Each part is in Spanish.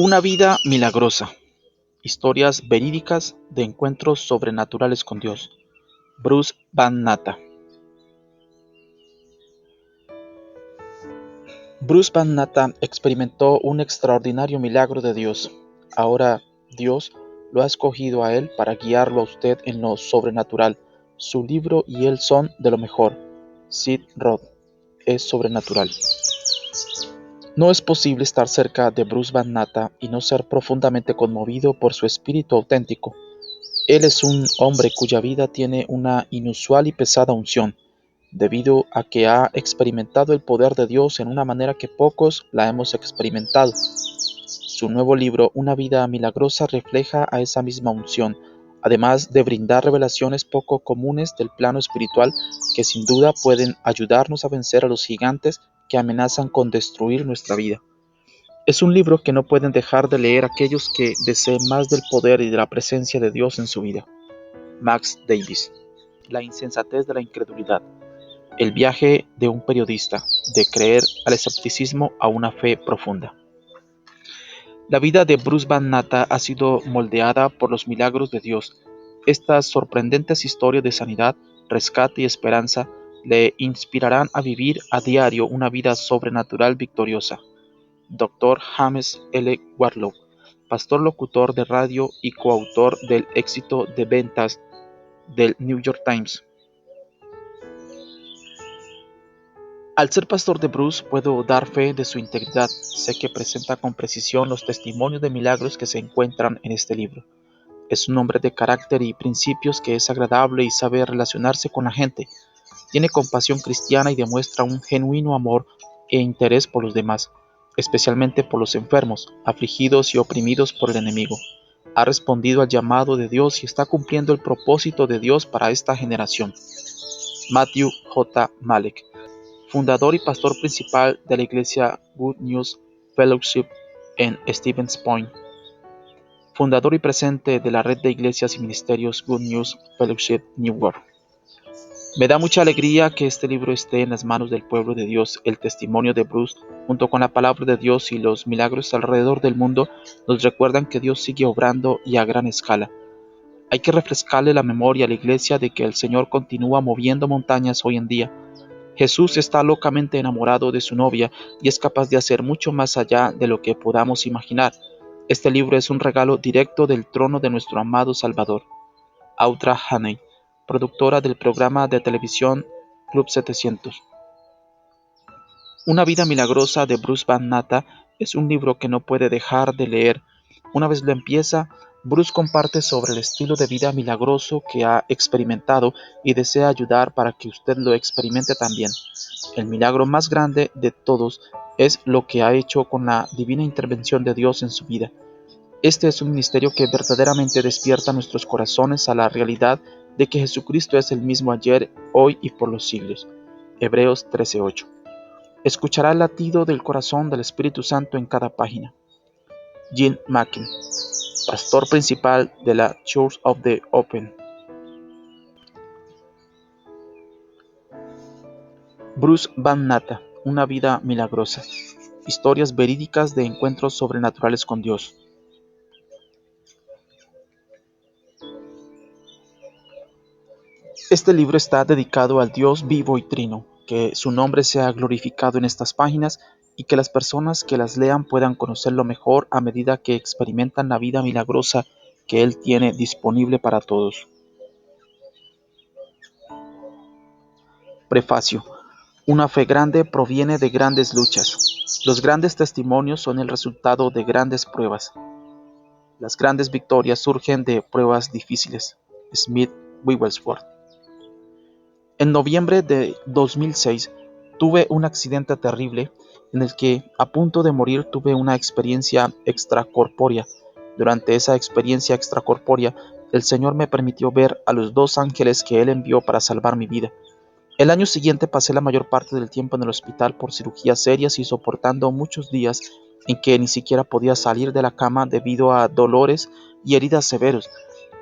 Una vida milagrosa. Historias verídicas de encuentros sobrenaturales con Dios. Bruce Van Natta. Bruce Van Natta experimentó un extraordinario milagro de Dios. Ahora Dios lo ha escogido a él para guiarlo a usted en lo sobrenatural. Su libro y él son de lo mejor. Sid Roth es sobrenatural. No es posible estar cerca de Bruce Van Natta y no ser profundamente conmovido por su espíritu auténtico. Él es un hombre cuya vida tiene una inusual y pesada unción, debido a que ha experimentado el poder de Dios en una manera que pocos la hemos experimentado. Su nuevo libro, Una vida milagrosa, refleja a esa misma unción, además de brindar revelaciones poco comunes del plano espiritual que sin duda pueden ayudarnos a vencer a los gigantes que amenazan con destruir nuestra vida. Es un libro que no pueden dejar de leer aquellos que deseen más del poder y de la presencia de Dios en su vida. Max Davis. La insensatez de la incredulidad. El viaje de un periodista, de creer al escepticismo a una fe profunda. La vida de Bruce Van Natta ha sido moldeada por los milagros de Dios. Estas sorprendentes historias de sanidad, rescate y esperanza le inspirarán a vivir a diario una vida sobrenatural victoriosa. Dr. James L. Warlow, pastor locutor de radio y coautor del éxito de ventas del New York Times. Al ser pastor de Bruce, puedo dar fe de su integridad. Sé que presenta con precisión los testimonios de milagros que se encuentran en este libro. Es un hombre de carácter y principios que es agradable y sabe relacionarse con la gente. Tiene compasión cristiana y demuestra un genuino amor e interés por los demás, especialmente por los enfermos, afligidos y oprimidos por el enemigo. Ha respondido al llamado de Dios y está cumpliendo el propósito de Dios para esta generación. Matthew J. Malek, fundador y pastor principal de la iglesia Good News Fellowship en Stevens Point, fundador y presente de la red de iglesias y ministerios Good News Fellowship Newark. Me da mucha alegría que este libro esté en las manos del pueblo de Dios. El testimonio de Bruce, junto con la palabra de Dios y los milagros alrededor del mundo, nos recuerdan que Dios sigue obrando y a gran escala. Hay que refrescarle la memoria a la iglesia de que el Señor continúa moviendo montañas hoy en día. Jesús está locamente enamorado de su novia y es capaz de hacer mucho más allá de lo que podamos imaginar. Este libro es un regalo directo del trono de nuestro amado Salvador. Audra Haney, productora del programa de televisión Club 700. Una vida milagrosa de Bruce Van Natta es un libro que no puede dejar de leer. Una vez lo empieza, Bruce comparte sobre el estilo de vida milagroso que ha experimentado y desea ayudar para que usted lo experimente también. El milagro más grande de todos es lo que ha hecho con la divina intervención de Dios en su vida. Este es un ministerio que verdaderamente despierta nuestros corazones a la realidad de que Jesucristo es el mismo ayer, hoy y por los siglos. Hebreos 13:8. Escuchará el latido del corazón del Espíritu Santo en cada página. Jim Mackin, pastor principal de la Church of the Open. Bruce Van Natta, una vida milagrosa. Historias verídicas de encuentros sobrenaturales con Dios. Este libro está dedicado al Dios vivo y trino. Que su nombre sea glorificado en estas páginas y que las personas que las lean puedan conocerlo mejor a medida que experimentan la vida milagrosa que Él tiene disponible para todos. Prefacio. Una fe grande proviene de grandes luchas. Los grandes testimonios son el resultado de grandes pruebas. Las grandes victorias surgen de pruebas difíciles. Smith Wigglesworth. En noviembre de 2006 tuve un accidente terrible en el que, a punto de morir, tuve una experiencia extracorpórea. Durante esa experiencia extracorpórea, el Señor me permitió ver a los 2 ángeles que Él envió para salvar mi vida. El año siguiente pasé la mayor parte del tiempo en el hospital por cirugías serias y soportando muchos días en que ni siquiera podía salir de la cama debido a dolores y heridas severos.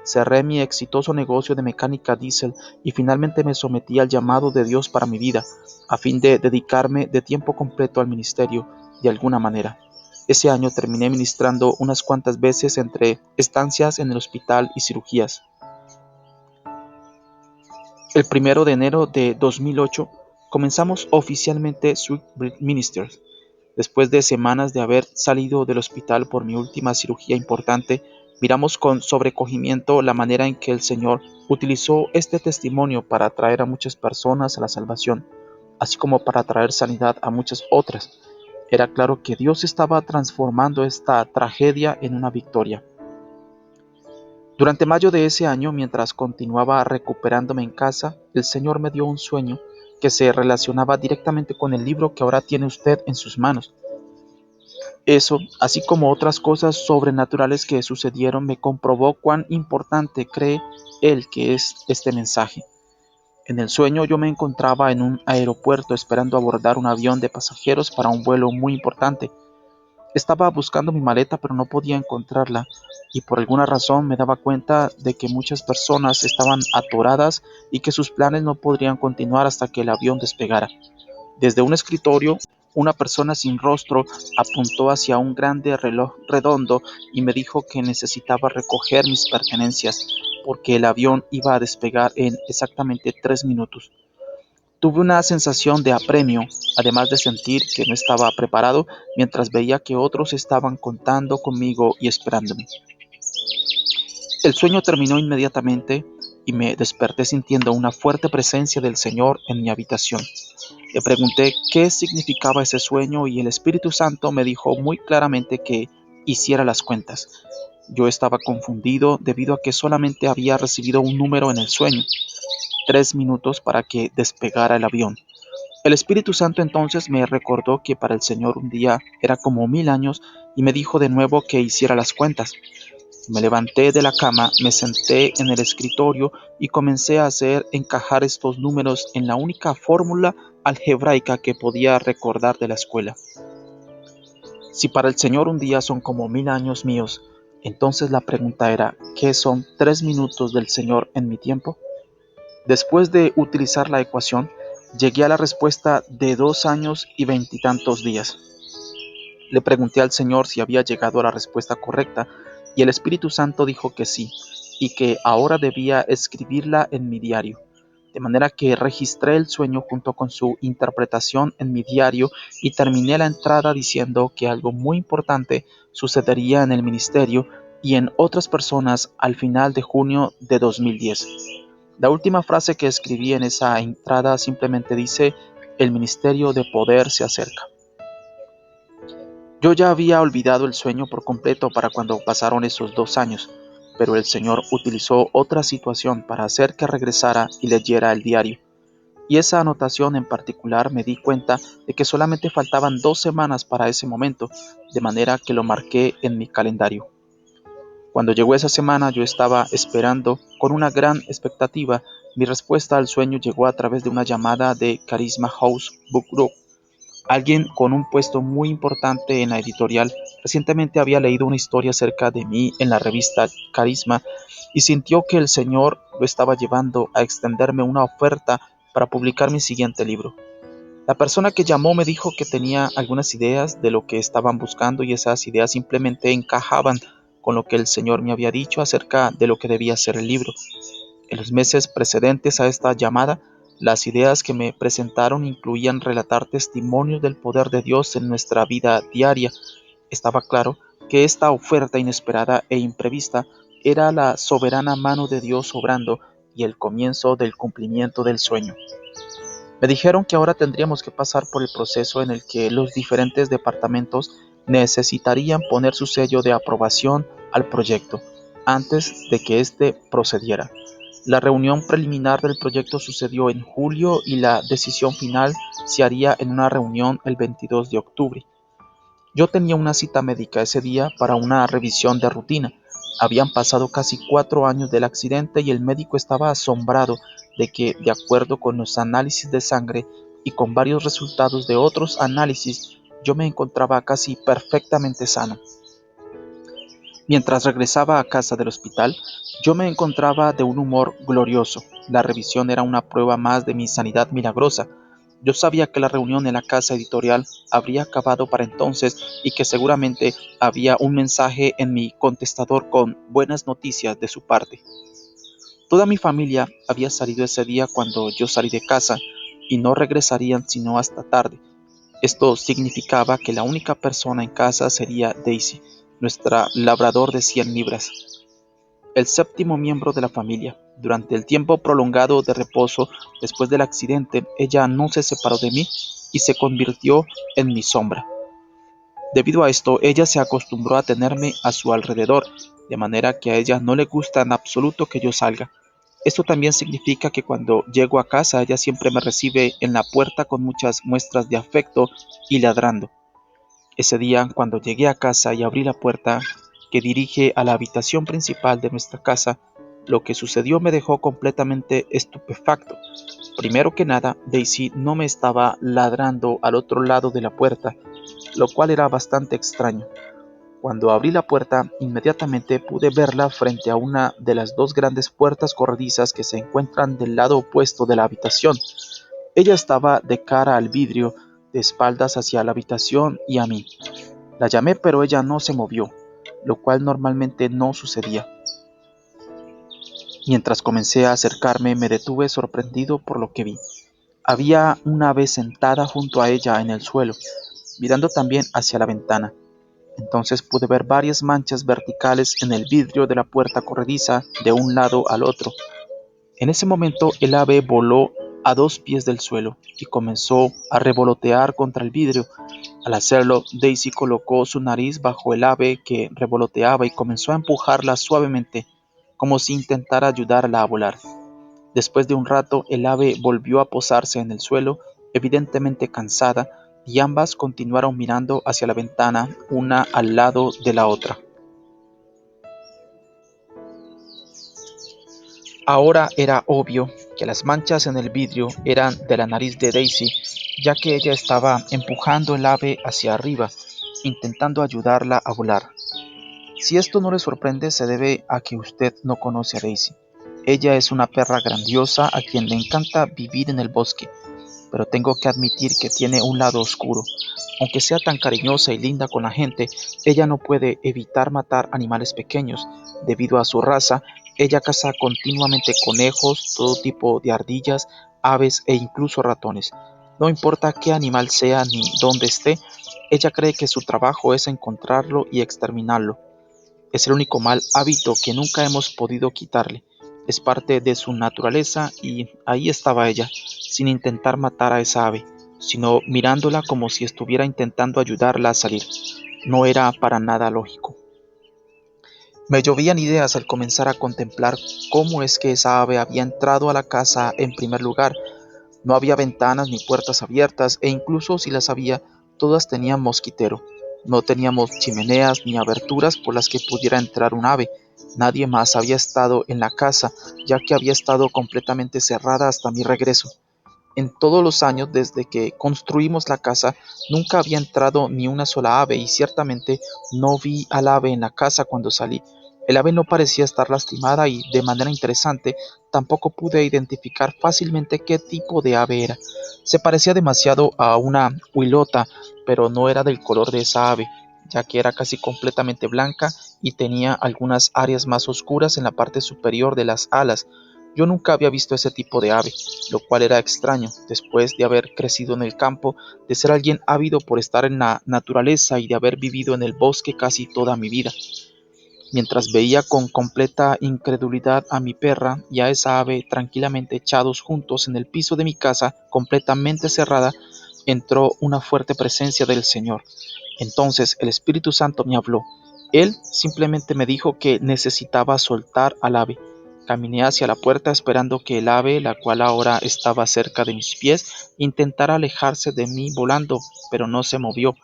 Cerré mi exitoso negocio de mecánica diésel y finalmente me sometí al llamado de Dios para mi vida, a fin de dedicarme de tiempo completo al ministerio de alguna manera. Ese año terminé ministrando unas cuantas veces entre estancias en el hospital y cirugías. El 1 de enero de 2008 comenzamos oficialmente Sweet Ministers. Después de semanas de haber salido del hospital por mi última cirugía importante, miramos con sobrecogimiento la manera en que el Señor utilizó este testimonio para atraer a muchas personas a la salvación, así como para traer sanidad a muchas otras. Era claro que Dios estaba transformando esta tragedia en una victoria. Durante mayo de ese año, mientras continuaba recuperándome en casa, el Señor me dio un sueño que se relacionaba directamente con el libro que ahora tiene usted en sus manos. Eso, así como otras cosas sobrenaturales que sucedieron, me comprobó cuán importante cree Él que es este mensaje. En el sueño yo me encontraba en un aeropuerto esperando abordar un avión de pasajeros para un vuelo muy importante. Estaba buscando mi maleta pero no podía encontrarla y por alguna razón me daba cuenta de que muchas personas estaban atoradas y que sus planes no podrían continuar hasta que el avión despegara. Desde un escritorio, una persona sin rostro apuntó hacia un grande reloj redondo y me dijo que necesitaba recoger mis pertenencias porque el avión iba a despegar en exactamente 3 minutos. Tuve una sensación de apremio, además de sentir que no estaba preparado mientras veía que otros estaban contando conmigo y esperándome. El sueño terminó inmediatamente y me desperté sintiendo una fuerte presencia del Señor en mi habitación. Le pregunté qué significaba ese sueño y el Espíritu Santo me dijo muy claramente que hiciera las cuentas. Yo estaba confundido debido a que solamente había recibido un número en el sueño, 3 minutos para que despegara el avión. El Espíritu Santo entonces me recordó que para el Señor un día era como 1000 años y me dijo de nuevo que hiciera las cuentas. Me levanté de la cama, me senté en el escritorio y comencé a hacer encajar estos números en la única fórmula algebraica que podía recordar de la escuela. Si para el Señor un día son como 1000 años míos, entonces la pregunta era, ¿qué son 3 minutos del Señor en mi tiempo? Después de utilizar la ecuación, llegué a la respuesta de 2 años y veintitantos días. Le pregunté al Señor si había llegado a la respuesta correcta y el Espíritu Santo dijo que sí, y que ahora debía escribirla en mi diario. De manera que registré el sueño junto con su interpretación en mi diario y terminé la entrada diciendo que algo muy importante sucedería en el ministerio y en otras personas al final de junio de 2010. La última frase que escribí en esa entrada simplemente dice: el ministerio de poder se acerca. Yo ya había olvidado el sueño por completo para cuando pasaron esos 2 años, pero el Señor utilizó otra situación para hacer que regresara y leyera el diario. Y esa anotación en particular me di cuenta de que solamente faltaban 2 semanas para ese momento, de manera que lo marqué en mi calendario. Cuando llegó esa semana yo estaba esperando con una gran expectativa. Mi respuesta al sueño llegó a través de una llamada de Charisma House Book Group. Alguien con un puesto muy importante en la editorial recientemente había leído una historia acerca de mí en la revista Carisma y sintió que el Señor lo estaba llevando a extenderme una oferta para publicar mi siguiente libro. La persona que llamó me dijo que tenía algunas ideas de lo que estaban buscando y esas ideas simplemente encajaban con lo que el Señor me había dicho acerca de lo que debía ser el libro. En los meses precedentes a esta llamada, las ideas que me presentaron incluían relatar testimonios del poder de Dios en nuestra vida diaria. Estaba claro que esta oferta inesperada e imprevista era la soberana mano de Dios obrando y el comienzo del cumplimiento del sueño. Me dijeron que ahora tendríamos que pasar por el proceso en el que los diferentes departamentos necesitarían poner su sello de aprobación al proyecto antes de que éste procediera. La reunión preliminar del proyecto sucedió en julio y la decisión final se haría en una reunión el 22 de octubre. Yo tenía una cita médica ese día para una revisión de rutina. Habían pasado casi 4 años del accidente y el médico estaba asombrado de que, de acuerdo con los análisis de sangre y con varios resultados de otros análisis, yo me encontraba casi perfectamente sano. Mientras regresaba a casa del hospital, yo me encontraba de un humor glorioso. La revisión era una prueba más de mi sanidad milagrosa. Yo sabía que la reunión en la casa editorial habría acabado para entonces y que seguramente había un mensaje en mi contestador con buenas noticias de su parte. Toda mi familia había salido ese día cuando yo salí de casa y no regresarían sino hasta tarde. Esto significaba que la única persona en casa sería Daisy, nuestra labrador de 100 libras, el séptimo miembro de la familia. Durante el tiempo prolongado de reposo después del accidente, ella no se separó de mí y se convirtió en mi sombra. Debido a esto, ella se acostumbró a tenerme a su alrededor, de manera que a ella no le gusta en absoluto que yo salga. Esto también significa que cuando llego a casa, ella siempre me recibe en la puerta con muchas muestras de afecto y ladrando. Ese día, cuando llegué a casa y abrí la puerta que dirige a la habitación principal de nuestra casa, lo que sucedió me dejó completamente estupefacto. Primero que nada, Daisy no me estaba ladrando al otro lado de la puerta, lo cual era bastante extraño. Cuando abrí la puerta, inmediatamente pude verla frente a una de las dos grandes puertas corredizas que se encuentran del lado opuesto de la habitación. Ella estaba de cara al vidrio, de espaldas hacia la habitación y a mí. La llamé, pero ella no se movió, lo cual normalmente no sucedía. Mientras comencé a acercarme, me detuve sorprendido por lo que vi. Había una ave sentada junto a ella en el suelo, mirando también hacia la ventana. Entonces pude ver varias manchas verticales en el vidrio de la puerta corrediza de un lado al otro. En ese momento el ave voló a 2 pies del suelo y comenzó a revolotear contra el vidrio. Al hacerlo, Daisy colocó su nariz bajo el ave que revoloteaba y comenzó a empujarla suavemente, como si intentara ayudarla a volar. Después de un rato, el ave volvió a posarse en el suelo, evidentemente cansada, y ambas continuaron mirando hacia la ventana, una al lado de la otra. Ahora era obvio que las manchas en el vidrio eran de la nariz de Daisy, ya que ella estaba empujando el ave hacia arriba, intentando ayudarla a volar. Si esto no le sorprende, se debe a que usted no conoce a Daisy. Ella es una perra grandiosa a quien le encanta vivir en el bosque, pero tengo que admitir que tiene un lado oscuro. Aunque sea tan cariñosa y linda con la gente, ella no puede evitar matar animales pequeños. Debido a su raza, ella caza continuamente conejos, todo tipo de ardillas, aves e incluso ratones. No importa qué animal sea ni dónde esté, ella cree que su trabajo es encontrarlo y exterminarlo. Es el único mal hábito que nunca hemos podido quitarle. Es parte de su naturaleza y ahí estaba ella, sin intentar matar a esa ave, sino mirándola como si estuviera intentando ayudarla a salir. No era para nada lógico. Me llovían ideas al comenzar a contemplar cómo es que esa ave había entrado a la casa en primer lugar. No había ventanas ni puertas abiertas e incluso si las había, todas tenían mosquitero. No teníamos chimeneas ni aberturas por las que pudiera entrar un ave. Nadie más había estado en la casa, ya que había estado completamente cerrada hasta mi regreso. En todos los años desde que construimos la casa, nunca había entrado ni una sola ave y ciertamente no vi al ave en la casa cuando salí. El ave no parecía estar lastimada y, de manera interesante, tampoco pude identificar fácilmente qué tipo de ave era. Se parecía demasiado a una huilota, pero no era del color de esa ave, ya que era casi completamente blanca y tenía algunas áreas más oscuras en la parte superior de las alas. Yo nunca había visto ese tipo de ave, lo cual era extraño, después de haber crecido en el campo, de ser alguien ávido por estar en la naturaleza y de haber vivido en el bosque casi toda mi vida. Mientras veía con completa incredulidad a mi perra y a esa ave tranquilamente echados juntos en el piso de mi casa, completamente cerrada, entró una fuerte presencia del Señor. Entonces el Espíritu Santo me habló. Él simplemente me dijo que necesitaba soltar al ave. Caminé hacia la puerta esperando que el ave, la cual ahora estaba cerca de mis pies, intentara alejarse de mí volando, pero no se movió.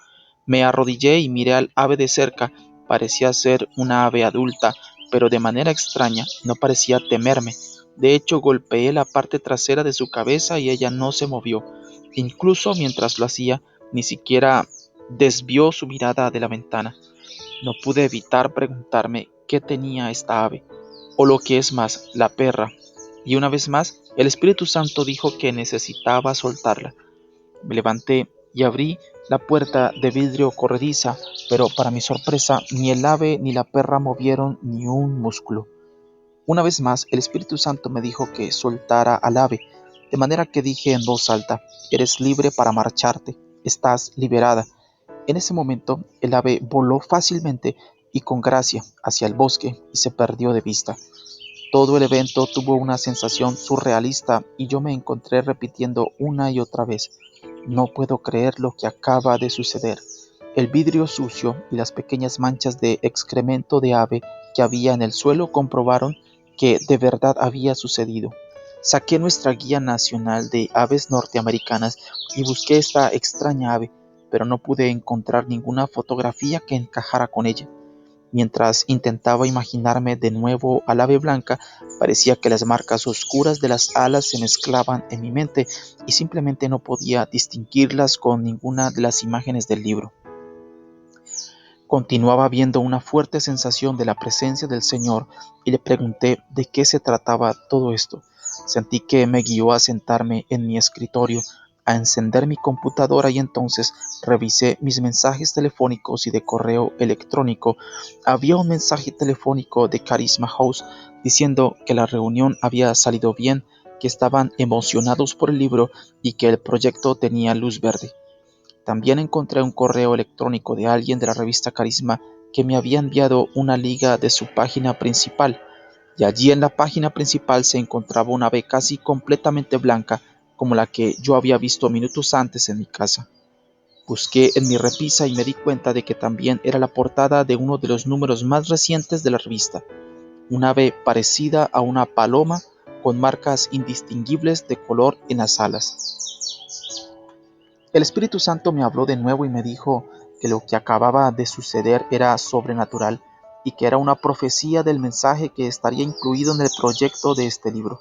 Me arrodillé y miré al ave de cerca. Parecía ser una ave adulta, pero de manera extraña no parecía temerme. De hecho, golpeé la parte trasera de su cabeza y ella no se movió. Incluso mientras lo hacía, ni siquiera desvió su mirada de la ventana. No pude evitar preguntarme qué tenía esta ave, o lo que es más, la perra. Y una vez más, el Espíritu Santo dijo que necesitaba soltarla. Me levanté y abrí la puerta de vidrio corrediza, pero para mi sorpresa ni el ave ni la perra movieron ni un músculo. Una vez más, el Espíritu Santo me dijo que soltara al ave, de manera que dije en voz alta: «Eres libre para marcharte, estás liberada». En ese momento, el ave voló fácilmente y con gracia hacia el bosque y se perdió de vista. Todo el evento tuvo una sensación surrealista y yo me encontré repitiendo una y otra vez: «No puedo creer lo que acaba de suceder». El vidrio sucio y las pequeñas manchas de excremento de ave que había en el suelo comprobaron que de verdad había sucedido. Saqué nuestra guía nacional de aves norteamericanas y busqué esta extraña ave, pero no pude encontrar ninguna fotografía que encajara con ella. Mientras intentaba imaginarme de nuevo al ave blanca, parecía que las marcas oscuras de las alas se mezclaban en mi mente y simplemente no podía distinguirlas con ninguna de las imágenes del libro. Continuaba viendo una fuerte sensación de la presencia del Señor y le pregunté de qué se trataba todo esto. Sentí que me guió a sentarme en mi escritorio, a encender mi computadora y entonces revisé mis mensajes telefónicos y de correo electrónico. Había un mensaje telefónico de Charisma House diciendo que la reunión había salido bien, que estaban emocionados por el libro y que el proyecto tenía luz verde. También encontré un correo electrónico de alguien de la revista Carisma que me había enviado una liga de su página principal, y allí en la página principal se encontraba una ave casi completamente blanca, como la que yo había visto minutos antes en mi casa. Busqué en mi repisa y me di cuenta de que también era la portada de uno de los números más recientes de la revista, un ave parecida a una paloma con marcas indistinguibles de color en las alas. El Espíritu Santo me habló de nuevo y me dijo que lo que acababa de suceder era sobrenatural y que era una profecía del mensaje que estaría incluido en el proyecto de este libro.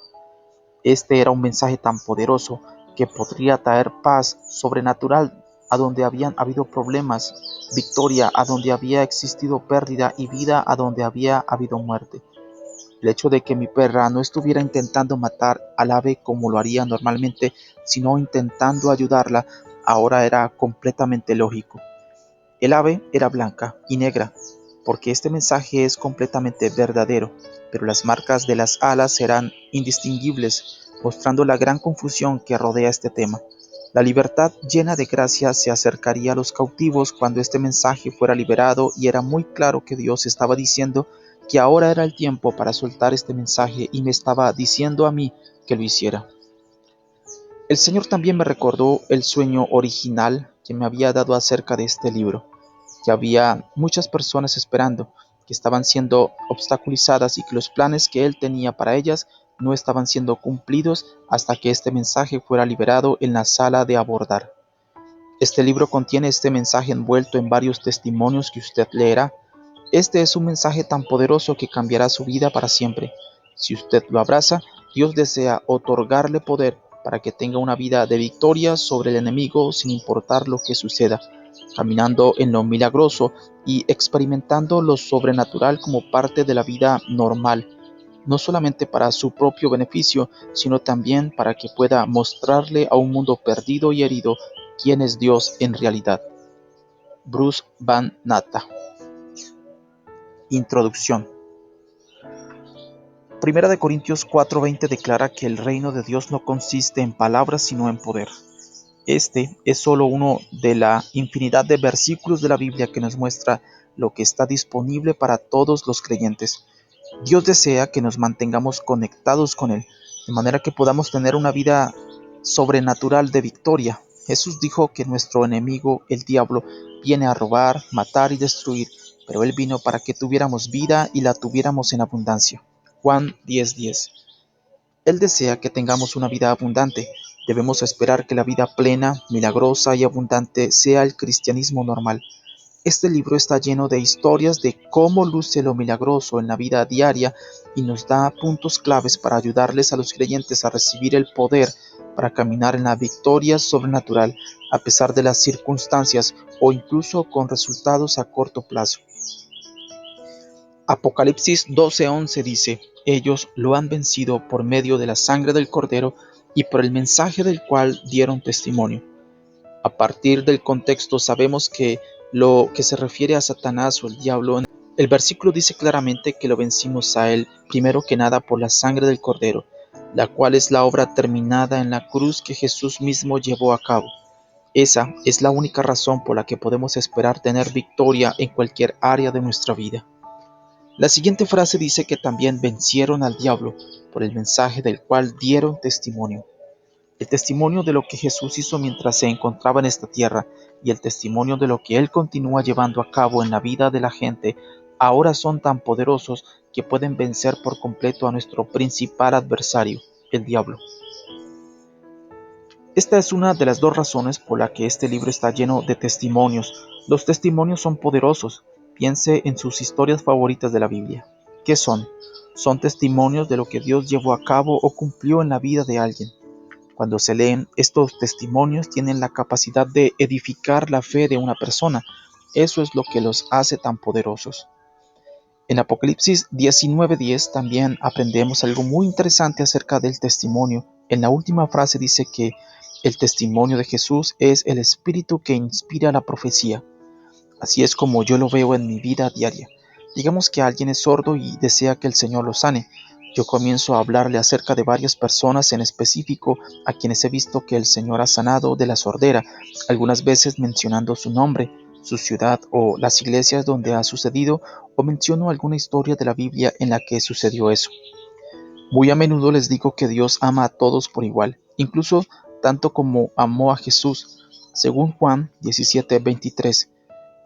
Este era un mensaje tan poderoso que podría traer paz sobrenatural a donde habían habido problemas, victoria a donde había existido pérdida y vida a donde había habido muerte. El hecho de que mi perra no estuviera intentando matar al ave como lo haría normalmente, sino intentando ayudarla, ahora era completamente lógico. El ave era blanca y negra, porque este mensaje es completamente verdadero, pero las marcas de las alas eran indistinguibles, mostrando la gran confusión que rodea este tema. La libertad llena de gracia se acercaría a los cautivos cuando este mensaje fuera liberado, y era muy claro que Dios estaba diciendo que ahora era el tiempo para soltar este mensaje y me estaba diciendo a mí que lo hiciera. El Señor también me recordó el sueño original que me había dado acerca de este libro, que había muchas personas esperando, que estaban siendo obstaculizadas y que los planes que Él tenía para ellas no estaban siendo cumplidos hasta que este mensaje fuera liberado en la sala de abordar. Este libro contiene este mensaje envuelto en varios testimonios que usted leerá. Este es un mensaje tan poderoso que cambiará su vida para siempre. Si usted lo abraza, Dios desea otorgarle poder para que tenga una vida de victoria sobre el enemigo sin importar lo que suceda, caminando en lo milagroso y experimentando lo sobrenatural como parte de la vida normal, no solamente para su propio beneficio, sino también para que pueda mostrarle a un mundo perdido y herido quién es Dios en realidad. Bruce Van Natta. Introducción. Primera de Corintios 4:20 declara que el reino de Dios no consiste en palabras sino en poder. Este es solo uno de la infinidad de versículos de la Biblia que nos muestra lo que está disponible para todos los creyentes. Dios desea que nos mantengamos conectados con Él, de manera que podamos tener una vida sobrenatural de victoria. Jesús dijo que nuestro enemigo, el diablo, viene a robar, matar y destruir, pero Él vino para que tuviéramos vida y la tuviéramos en abundancia. Juan 10:10. Él desea que tengamos una vida abundante. Debemos esperar que la vida plena, milagrosa y abundante sea el cristianismo normal. Este libro está lleno de historias de cómo luce lo milagroso en la vida diaria y nos da puntos claves para ayudarles a los creyentes a recibir el poder para caminar en la victoria sobrenatural a pesar de las circunstancias o incluso con resultados a corto plazo. Apocalipsis 12:11 dice: «Ellos lo han vencido por medio de la sangre del Cordero y por el mensaje del cual dieron testimonio». A partir del contexto sabemos que lo que se refiere a Satanás o el diablo, el versículo dice claramente que lo vencimos a él, primero que nada por la sangre del Cordero, la cual es la obra terminada en la cruz que Jesús mismo llevó a cabo. Esa es la única razón por la que podemos esperar tener victoria en cualquier área de nuestra vida. La siguiente frase dice que también vencieron al diablo por el mensaje del cual dieron testimonio. El testimonio de lo que Jesús hizo mientras se encontraba en esta tierra y el testimonio de lo que Él continúa llevando a cabo en la vida de la gente ahora son tan poderosos que pueden vencer por completo a nuestro principal adversario, el diablo. Esta es una de las dos razones por la que este libro está lleno de testimonios. Los testimonios son poderosos. Piense en sus historias favoritas de la Biblia. ¿Qué son? Son testimonios de lo que Dios llevó a cabo o cumplió en la vida de alguien. Cuando se leen, estos testimonios tienen la capacidad de edificar la fe de una persona. Eso es lo que los hace tan poderosos. En Apocalipsis 19:10 también aprendemos algo muy interesante acerca del testimonio. En la última frase dice que el testimonio de Jesús es el espíritu que inspira la profecía. Así es como yo lo veo en mi vida diaria. Digamos que alguien es sordo y desea que el Señor lo sane. Yo comienzo a hablarle acerca de varias personas en específico a quienes he visto que el Señor ha sanado de la sordera, algunas veces mencionando su nombre, su ciudad o las iglesias donde ha sucedido, o menciono alguna historia de la Biblia en la que sucedió eso. Muy a menudo les digo que Dios ama a todos por igual, incluso tanto como amó a Jesús, según Juan 17:23.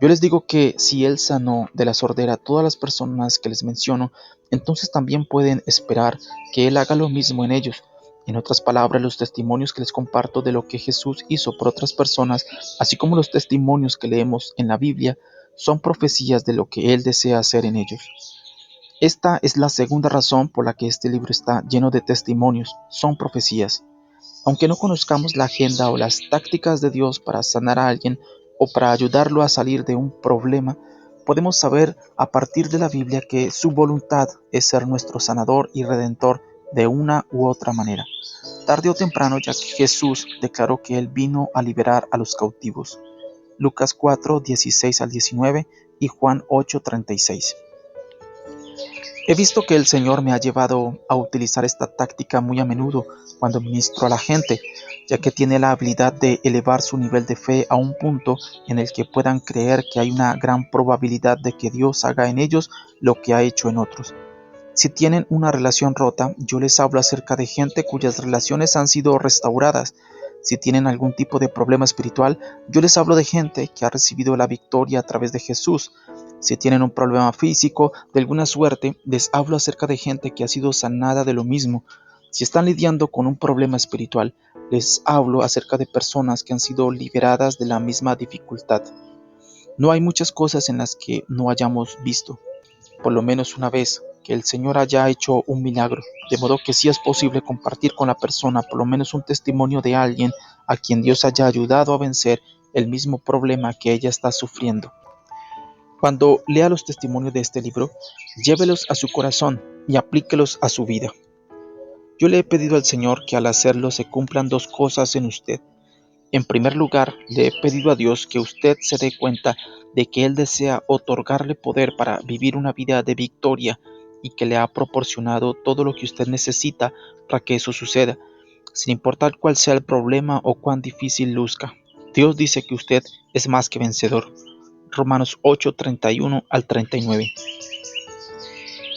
Yo les digo que si Él sanó de la sordera a todas las personas que les menciono, entonces también pueden esperar que Él haga lo mismo en ellos. En otras palabras, los testimonios que les comparto de lo que Jesús hizo por otras personas, así como los testimonios que leemos en la Biblia, son profecías de lo que Él desea hacer en ellos. Esta es la segunda razón por la que este libro está lleno de testimonios, son profecías. Aunque no conozcamos la agenda o las tácticas de Dios para sanar a alguien o para ayudarlo a salir de un problema, podemos saber a partir de la Biblia que su voluntad es ser nuestro sanador y redentor de una u otra manera. Tarde o temprano, ya que Jesús declaró que Él vino a liberar a los cautivos. Lucas 4:16 al 19 y Juan 8:36. He visto que el Señor me ha llevado a utilizar esta táctica muy a menudo cuando ministro a la gente, ya que tiene la habilidad de elevar su nivel de fe a un punto en el que puedan creer que hay una gran probabilidad de que Dios haga en ellos lo que ha hecho en otros. Si tienen una relación rota, yo les hablo acerca de gente cuyas relaciones han sido restauradas. Si tienen algún tipo de problema espiritual, yo les hablo de gente que ha recibido la victoria a través de Jesús. Si tienen un problema físico de alguna suerte, les hablo acerca de gente que ha sido sanada de lo mismo. Si están lidiando con un problema espiritual, les hablo acerca de personas que han sido liberadas de la misma dificultad. No hay muchas cosas en las que no hayamos visto, por lo menos una vez, que el Señor haya hecho un milagro, de modo que sí es posible compartir con la persona por lo menos un testimonio de alguien a quien Dios haya ayudado a vencer el mismo problema que ella está sufriendo. Cuando lea los testimonios de este libro, llévelos a su corazón y aplíquelos a su vida. Yo le he pedido al Señor que al hacerlo se cumplan dos cosas en usted. En primer lugar, le he pedido a Dios que usted se dé cuenta de que Él desea otorgarle poder para vivir una vida de victoria y que le ha proporcionado todo lo que usted necesita para que eso suceda, sin importar cuál sea el problema o cuán difícil luzca. Dios dice que usted es más que vencedor. Romanos 8:31 al 39.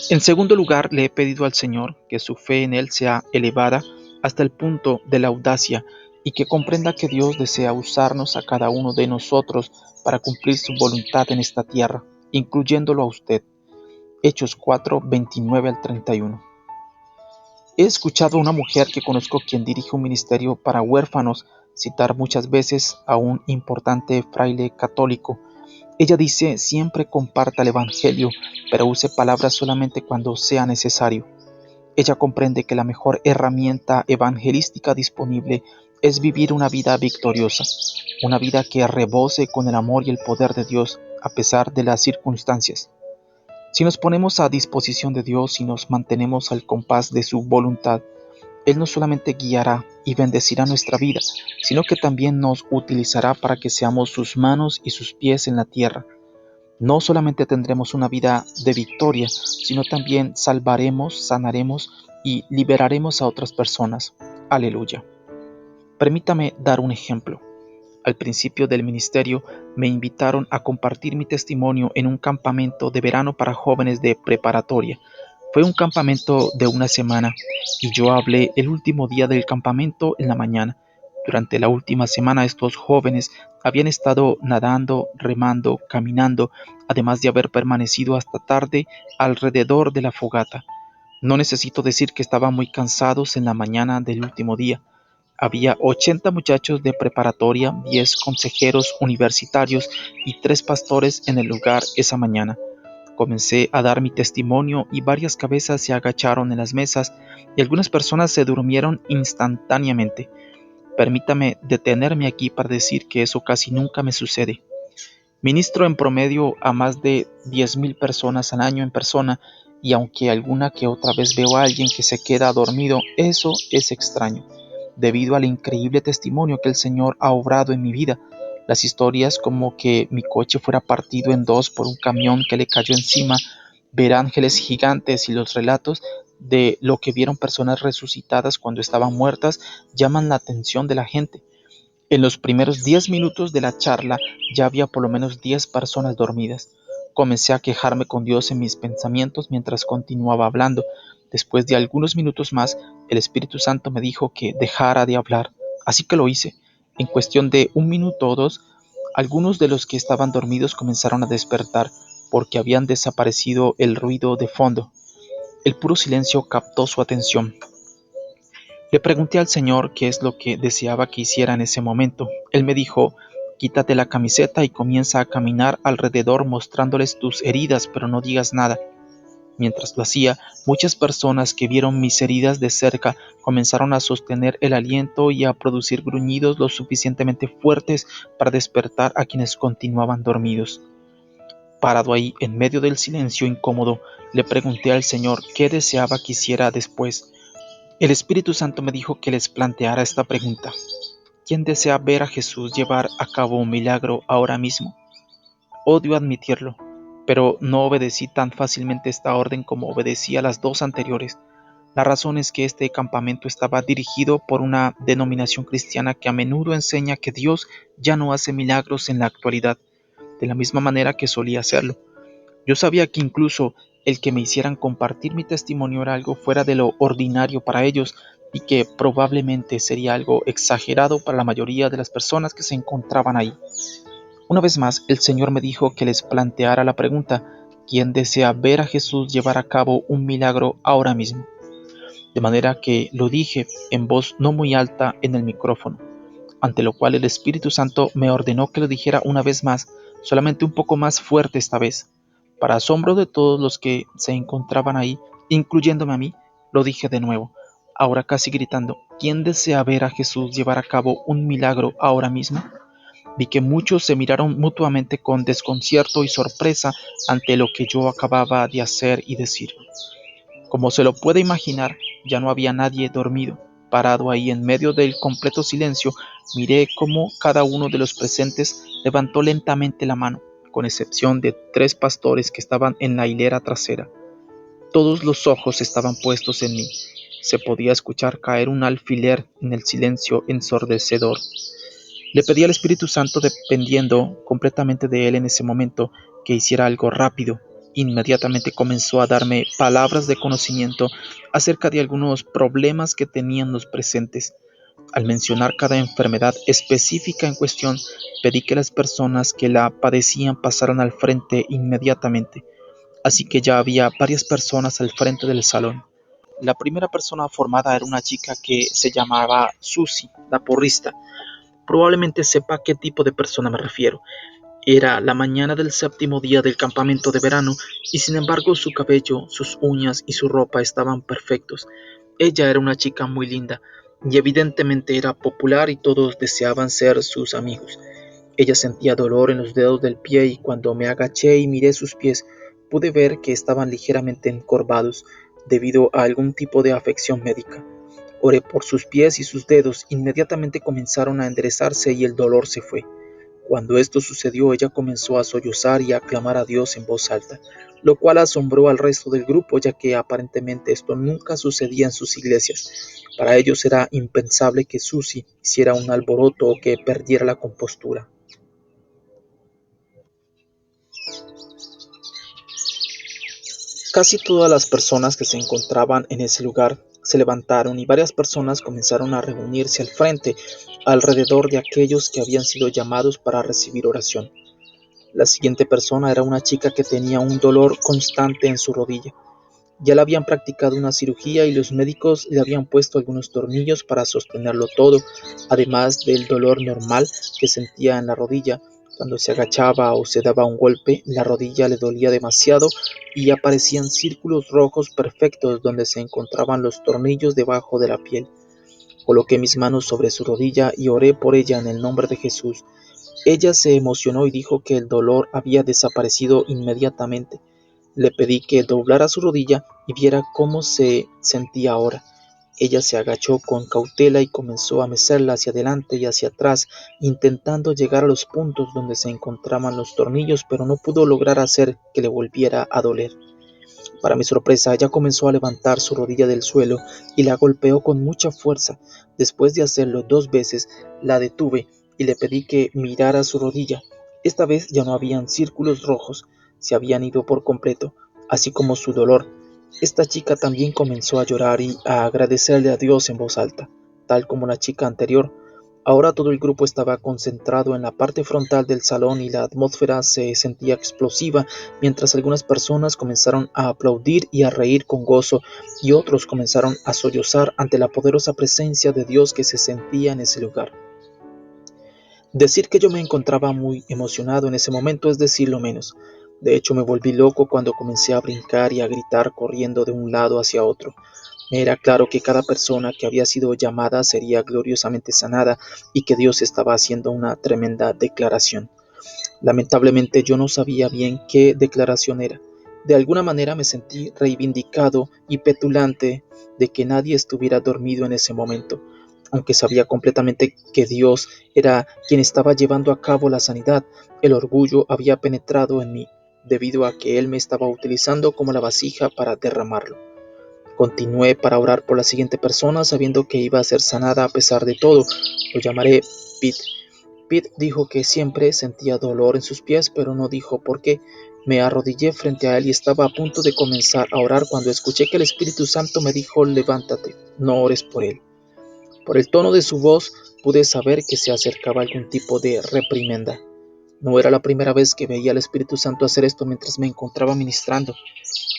En segundo lugar, le he pedido al Señor que su fe en Él sea elevada hasta el punto de la audacia y que comprenda que Dios desea usarnos a cada uno de nosotros para cumplir su voluntad en esta tierra, incluyéndolo a usted. Hechos 4:29 al 31. He escuchado a una mujer que conozco quien dirige un ministerio para huérfanos citar muchas veces a un importante fraile católico. Ella dice, siempre comparta el Evangelio, pero use palabras solamente cuando sea necesario. Ella comprende que la mejor herramienta evangelística disponible es vivir una vida victoriosa, una vida que rebose con el amor y el poder de Dios a pesar de las circunstancias. Si nos ponemos a disposición de Dios y nos mantenemos al compás de su voluntad, Él no solamente guiará y bendecirá nuestra vida, sino que también nos utilizará para que seamos sus manos y sus pies en la tierra. No solamente tendremos una vida de victoria, sino también salvaremos, sanaremos y liberaremos a otras personas. Aleluya. Permítame dar un ejemplo. Al principio del ministerio me invitaron a compartir mi testimonio en un campamento de verano para jóvenes de preparatoria. Fue un campamento de una semana y yo hablé el último día del campamento en la mañana. Durante la última semana estos jóvenes habían estado nadando, remando, caminando, además de haber permanecido hasta tarde alrededor de la fogata. No necesito decir que estaban muy cansados en la mañana del último día. Había 80 muchachos de preparatoria, 10 consejeros universitarios y 3 pastores en el lugar esa mañana. Comencé a dar mi testimonio y varias cabezas se agacharon en las mesas y algunas personas se durmieron instantáneamente. Permítame detenerme aquí para decir que eso casi nunca me sucede. Ministro en promedio a más de 10,000 personas al año en persona y aunque alguna que otra vez veo a alguien que se queda dormido, eso es extraño. Debido al increíble testimonio que el Señor ha obrado en mi vida, las historias como que mi coche fuera partido en dos por un camión que le cayó encima, ver ángeles gigantes y los relatos de lo que vieron personas resucitadas cuando estaban muertas llaman la atención de la gente. En los primeros 10 minutos de la charla ya había por lo menos 10 personas dormidas. Comencé a quejarme con Dios en mis pensamientos mientras continuaba hablando. Después de algunos minutos más, el Espíritu Santo me dijo que dejara de hablar. Así que lo hice. En cuestión de un minuto o dos, algunos de los que estaban dormidos comenzaron a despertar porque habían desaparecido el ruido de fondo. El puro silencio captó su atención. Le pregunté al Señor qué es lo que deseaba que hiciera en ese momento. Él me dijo, quítate la camiseta y comienza a caminar alrededor mostrándoles tus heridas, pero no digas nada. Mientras lo hacía, muchas personas que vieron mis heridas de cerca comenzaron a sostener el aliento y a producir gruñidos lo suficientemente fuertes para despertar a quienes continuaban dormidos. Parado ahí, en medio del silencio incómodo, le pregunté al Señor qué deseaba que hiciera después. El Espíritu Santo me dijo que les planteara esta pregunta. ¿Quién desea ver a Jesús llevar a cabo un milagro ahora mismo? Odio admitirlo, pero no obedecí tan fácilmente esta orden como obedecí a las dos anteriores. La razón es que este campamento estaba dirigido por una denominación cristiana que a menudo enseña que Dios ya no hace milagros en la actualidad, de la misma manera que solía hacerlo. Yo sabía que incluso el que me hicieran compartir mi testimonio era algo fuera de lo ordinario para ellos y que probablemente sería algo exagerado para la mayoría de las personas que se encontraban ahí. Una vez más, el Señor me dijo que les planteara la pregunta, ¿quién desea ver a Jesús llevar a cabo un milagro ahora mismo? De manera que lo dije en voz no muy alta en el micrófono, ante lo cual el Espíritu Santo me ordenó que lo dijera una vez más, solamente un poco más fuerte esta vez. Para asombro de todos los que se encontraban ahí, incluyéndome a mí, lo dije de nuevo, ahora casi gritando, ¿quién desea ver a Jesús llevar a cabo un milagro ahora mismo? Vi que muchos se miraron mutuamente con desconcierto y sorpresa ante lo que yo acababa de hacer y decir. Como se lo puede imaginar, ya no había nadie dormido. Parado ahí en medio del completo silencio, miré cómo cada uno de los presentes levantó lentamente la mano, con excepción de 3 pastores que estaban en la hilera trasera. Todos los ojos estaban puestos en mí. Se podía escuchar caer un alfiler en el silencio ensordecedor. Le pedí al Espíritu Santo, dependiendo completamente de él en ese momento, que hiciera algo rápido. Inmediatamente comenzó a darme palabras de conocimiento acerca de algunos problemas que tenían los presentes. Al mencionar cada enfermedad específica en cuestión, pedí que las personas que la padecían pasaran al frente inmediatamente. Así que ya había varias personas al frente del salón. La primera persona formada era una chica que se llamaba Susie, la porrista. Probablemente sepa a qué tipo de persona me refiero. Era la mañana del 7º día del campamento de verano y sin embargo su cabello, sus uñas y su ropa estaban perfectos. Ella era una chica muy linda y evidentemente era popular y todos deseaban ser sus amigos. Ella sentía dolor en los dedos del pie y cuando me agaché y miré sus pies pude ver que estaban ligeramente encorvados debido a algún tipo de afección médica. Oré por sus pies y sus dedos. Inmediatamente comenzaron a enderezarse y el dolor se fue. Cuando esto sucedió, ella comenzó a sollozar y a clamar a Dios en voz alta, lo cual asombró al resto del grupo, ya que aparentemente esto nunca sucedía en sus iglesias. Para ellos era impensable que Susie hiciera un alboroto o que perdiera la compostura. Casi todas las personas que se encontraban en ese lugar se levantaron y varias personas comenzaron a reunirse al frente, alrededor de aquellos que habían sido llamados para recibir oración. La siguiente persona era una chica que tenía un dolor constante en su rodilla. Ya le habían practicado una cirugía y los médicos le habían puesto algunos tornillos para sostenerlo todo, además del dolor normal que sentía en la rodilla. Cuando se agachaba o se daba un golpe, la rodilla le dolía demasiado y aparecían círculos rojos perfectos donde se encontraban los tornillos debajo de la piel. Coloqué mis manos sobre su rodilla y oré por ella en el nombre de Jesús. Ella se emocionó y dijo que el dolor había desaparecido inmediatamente. Le pedí que doblara su rodilla y viera cómo se sentía ahora. Ella se agachó con cautela y comenzó a mecerla hacia adelante y hacia atrás, intentando llegar a los puntos donde se encontraban los tornillos, pero no pudo lograr hacer que le volviera a doler. Para mi sorpresa, ella comenzó a levantar su rodilla del suelo y la golpeó con mucha fuerza. Después de hacerlo 2 veces, la detuve y le pedí que mirara su rodilla. Esta vez ya no habían círculos rojos, se habían ido por completo, así como su dolor. Esta chica también comenzó a llorar y a agradecerle a Dios en voz alta, tal como la chica anterior. Ahora todo el grupo estaba concentrado en la parte frontal del salón y la atmósfera se sentía explosiva, mientras algunas personas comenzaron a aplaudir y a reír con gozo, y otros comenzaron a sollozar ante la poderosa presencia de Dios que se sentía en ese lugar. Decir que yo me encontraba muy emocionado en ese momento es decirlo menos. De hecho, me volví loco cuando comencé a brincar y a gritar corriendo de un lado hacia otro. Me era claro que cada persona que había sido llamada sería gloriosamente sanada y que Dios estaba haciendo una tremenda declaración. Lamentablemente yo no sabía bien qué declaración era. De alguna manera me sentí reivindicado y petulante de que nadie estuviera dormido en ese momento, aunque sabía completamente que Dios era quien estaba llevando a cabo la sanidad. El orgullo había penetrado en mí, debido a que Él me estaba utilizando como la vasija para derramarlo. Continué para orar por la siguiente persona, sabiendo que iba a ser sanada a pesar de todo. Lo llamaré Pete. Pete dijo que siempre sentía dolor en sus pies, pero no dijo por qué. Me arrodillé frente a él y estaba a punto de comenzar a orar cuando escuché que el Espíritu Santo me dijo: levántate, no ores por él. Por el tono de su voz pude saber que se acercaba algún tipo de reprimenda. No era la primera vez que veía al Espíritu Santo hacer esto mientras me encontraba ministrando.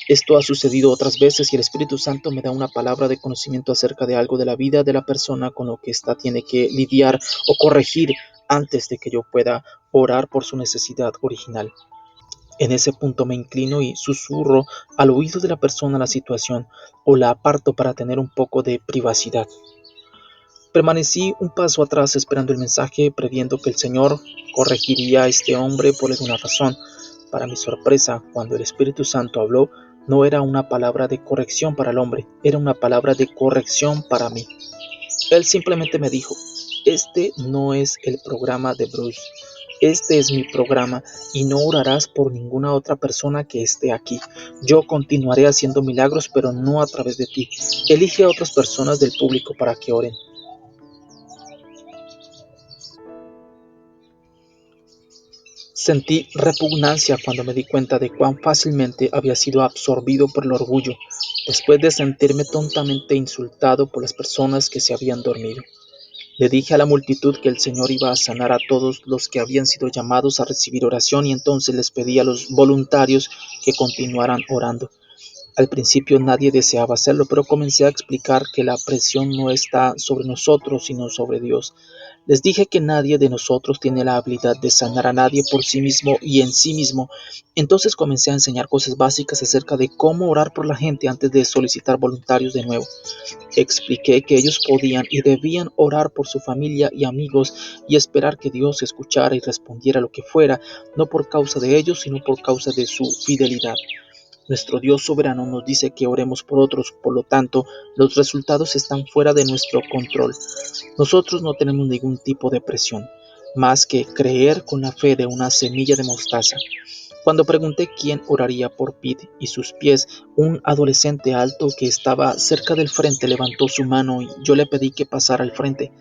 Esto ha sucedido otras veces y el Espíritu Santo me da una palabra de conocimiento acerca de algo de la vida de la persona con lo que ésta tiene que lidiar o corregir antes de que yo pueda orar por su necesidad original. En ese punto me inclino y susurro al oído de la persona la situación o la aparto para tener un poco de privacidad. Permanecí un paso atrás esperando el mensaje, previendo que el Señor corregiría a este hombre por alguna razón. Para mi sorpresa, cuando el Espíritu Santo habló, no era una palabra de corrección para el hombre, era una palabra de corrección para mí. Él simplemente me dijo: este no es el programa de Bruce, este es mi programa y no orarás por ninguna otra persona que esté aquí. Yo continuaré haciendo milagros, pero no a través de ti. Elige a otras personas del público para que oren. Sentí repugnancia cuando me di cuenta de cuán fácilmente había sido absorbido por el orgullo, después de sentirme tontamente insultado por las personas que se habían dormido. Le dije a la multitud que el Señor iba a sanar a todos los que habían sido llamados a recibir oración, y entonces les pedí a los voluntarios que continuaran orando. Al principio nadie deseaba hacerlo, pero comencé a explicar que la presión no está sobre nosotros, sino sobre Dios. Les dije que nadie de nosotros tiene la habilidad de sanar a nadie por sí mismo y en sí mismo. Entonces comencé a enseñar cosas básicas acerca de cómo orar por la gente antes de solicitar voluntarios de nuevo. Expliqué que ellos podían y debían orar por su familia y amigos y esperar que Dios escuchara y respondiera lo que fuera, no por causa de ellos, sino por causa de su fidelidad. Nuestro Dios soberano nos dice que oremos por otros, por lo tanto, los resultados están fuera de nuestro control. Nosotros no tenemos ningún tipo de presión, más que creer con la fe de una semilla de mostaza. Cuando pregunté quién oraría por Pete y sus pies, un adolescente alto que estaba cerca del frente levantó su mano y yo le pedí que pasara al frente.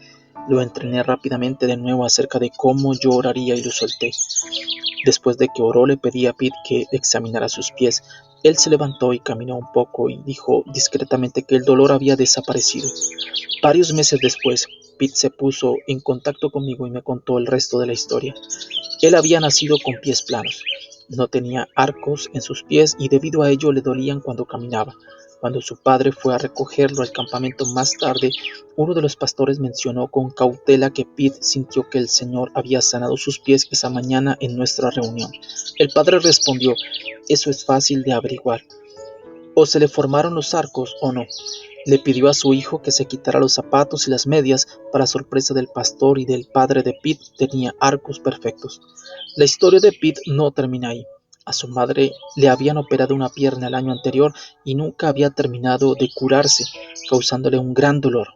Lo entrené rápidamente de nuevo acerca de cómo yo oraría y lo solté. Después de que oró, le pedí a Pete que examinara sus pies. Él se levantó y caminó un poco y dijo discretamente que el dolor había desaparecido. Varios meses después, Pete se puso en contacto conmigo y me contó el resto de la historia. Él había nacido con pies planos, no tenía arcos en sus pies y debido a ello le dolían cuando caminaba. Cuando su padre fue a recogerlo al campamento más tarde, uno de los pastores mencionó con cautela que Pete sintió que el Señor había sanado sus pies esa mañana en nuestra reunión. El padre respondió, eso es fácil de averiguar. O se le formaron los arcos o no. Le pidió a su hijo que se quitara los zapatos y las medias. Para sorpresa del pastor y del padre de Pete, tenía arcos perfectos. La historia de Pete no termina ahí. A su madre le habían operado una pierna el año anterior y nunca había terminado de curarse, causándole un gran dolor.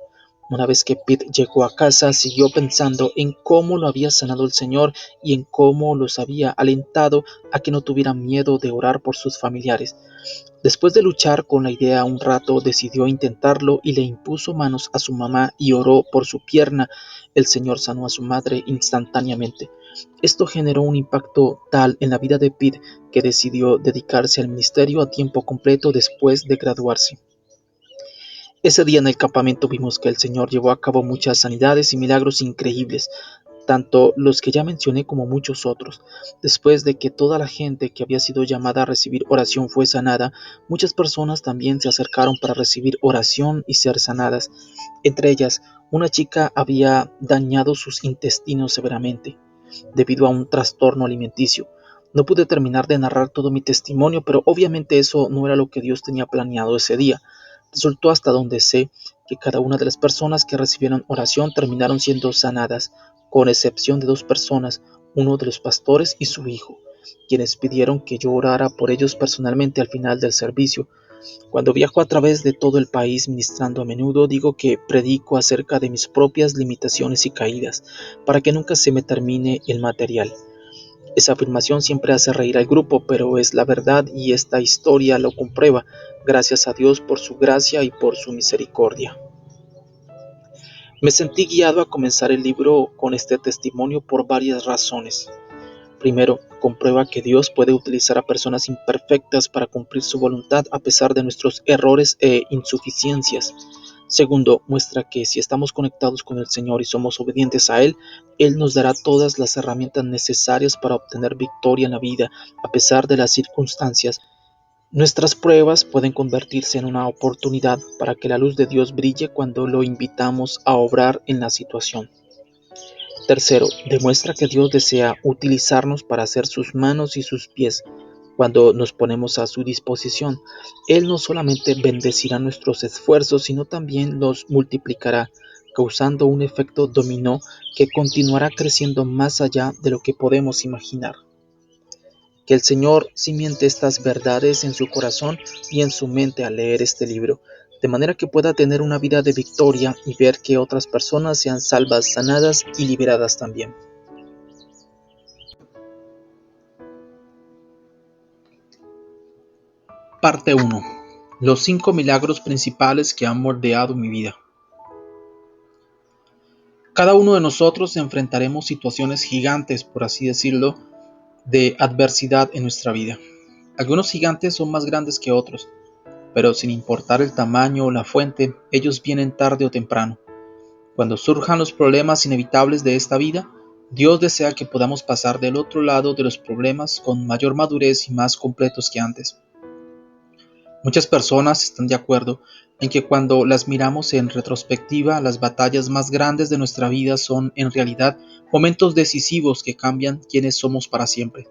Una vez que Pete llegó a casa, siguió pensando en cómo lo había sanado el Señor y en cómo los había alentado a que no tuvieran miedo de orar por sus familiares. Después de luchar con la idea un rato, decidió intentarlo y le impuso manos a su mamá y oró por su pierna. El Señor sanó a su madre instantáneamente. Esto generó un impacto tal en la vida de Pete que decidió dedicarse al ministerio a tiempo completo después de graduarse. Ese día en el campamento vimos que el Señor llevó a cabo muchas sanidades y milagros increíbles, tanto los que ya mencioné como muchos otros. Después de que toda la gente que había sido llamada a recibir oración fue sanada, muchas personas también se acercaron para recibir oración y ser sanadas. Entre ellas, una chica había dañado sus intestinos severamente debido a un trastorno alimenticio. No pude terminar de narrar todo mi testimonio, pero obviamente eso no era lo que Dios tenía planeado ese día. Resultó hasta donde sé que cada una de las personas que recibieron oración terminaron siendo sanadas, con excepción de dos personas, uno de los pastores y su hijo, quienes pidieron que yo orara por ellos personalmente al final del servicio. Cuando viajo a través de todo el país ministrando a menudo, digo que predico acerca de mis propias limitaciones y caídas, para que nunca se me termine el material. Esa afirmación siempre hace reír al grupo, pero es la verdad y esta historia lo comprueba. Gracias a Dios por su gracia y por su misericordia. Me sentí guiado a comenzar el libro con este testimonio por varias razones. Primero, comprueba que Dios puede utilizar a personas imperfectas para cumplir su voluntad a pesar de nuestros errores e insuficiencias. Segundo, muestra que si estamos conectados con el Señor y somos obedientes a Él, Él nos dará todas las herramientas necesarias para obtener victoria en la vida, a pesar de las circunstancias. Nuestras pruebas pueden convertirse en una oportunidad para que la luz de Dios brille cuando lo invitamos a obrar en la situación. Tercero, demuestra que Dios desea utilizarnos para ser sus manos y sus pies. Cuando nos ponemos a su disposición, Él no solamente bendecirá nuestros esfuerzos, sino también los multiplicará, causando un efecto dominó que continuará creciendo más allá de lo que podemos imaginar. Que el Señor cimente estas verdades en su corazón y en su mente al leer este libro, de manera que pueda tener una vida de victoria y ver que otras personas sean salvas, sanadas y liberadas también. Parte 1. Los 5 milagros principales que han moldeado mi vida. Cada uno de nosotros enfrentaremos situaciones gigantes, por así decirlo, de adversidad en nuestra vida. Algunos gigantes son más grandes que otros, pero sin importar el tamaño o la fuente, ellos vienen tarde o temprano. Cuando surjan los problemas inevitables de esta vida, Dios desea que podamos pasar del otro lado de los problemas con mayor madurez y más completos que antes. Muchas personas están de acuerdo en que cuando las miramos en retrospectiva, las batallas más grandes de nuestra vida son en realidad momentos decisivos que cambian quiénes somos para siempre.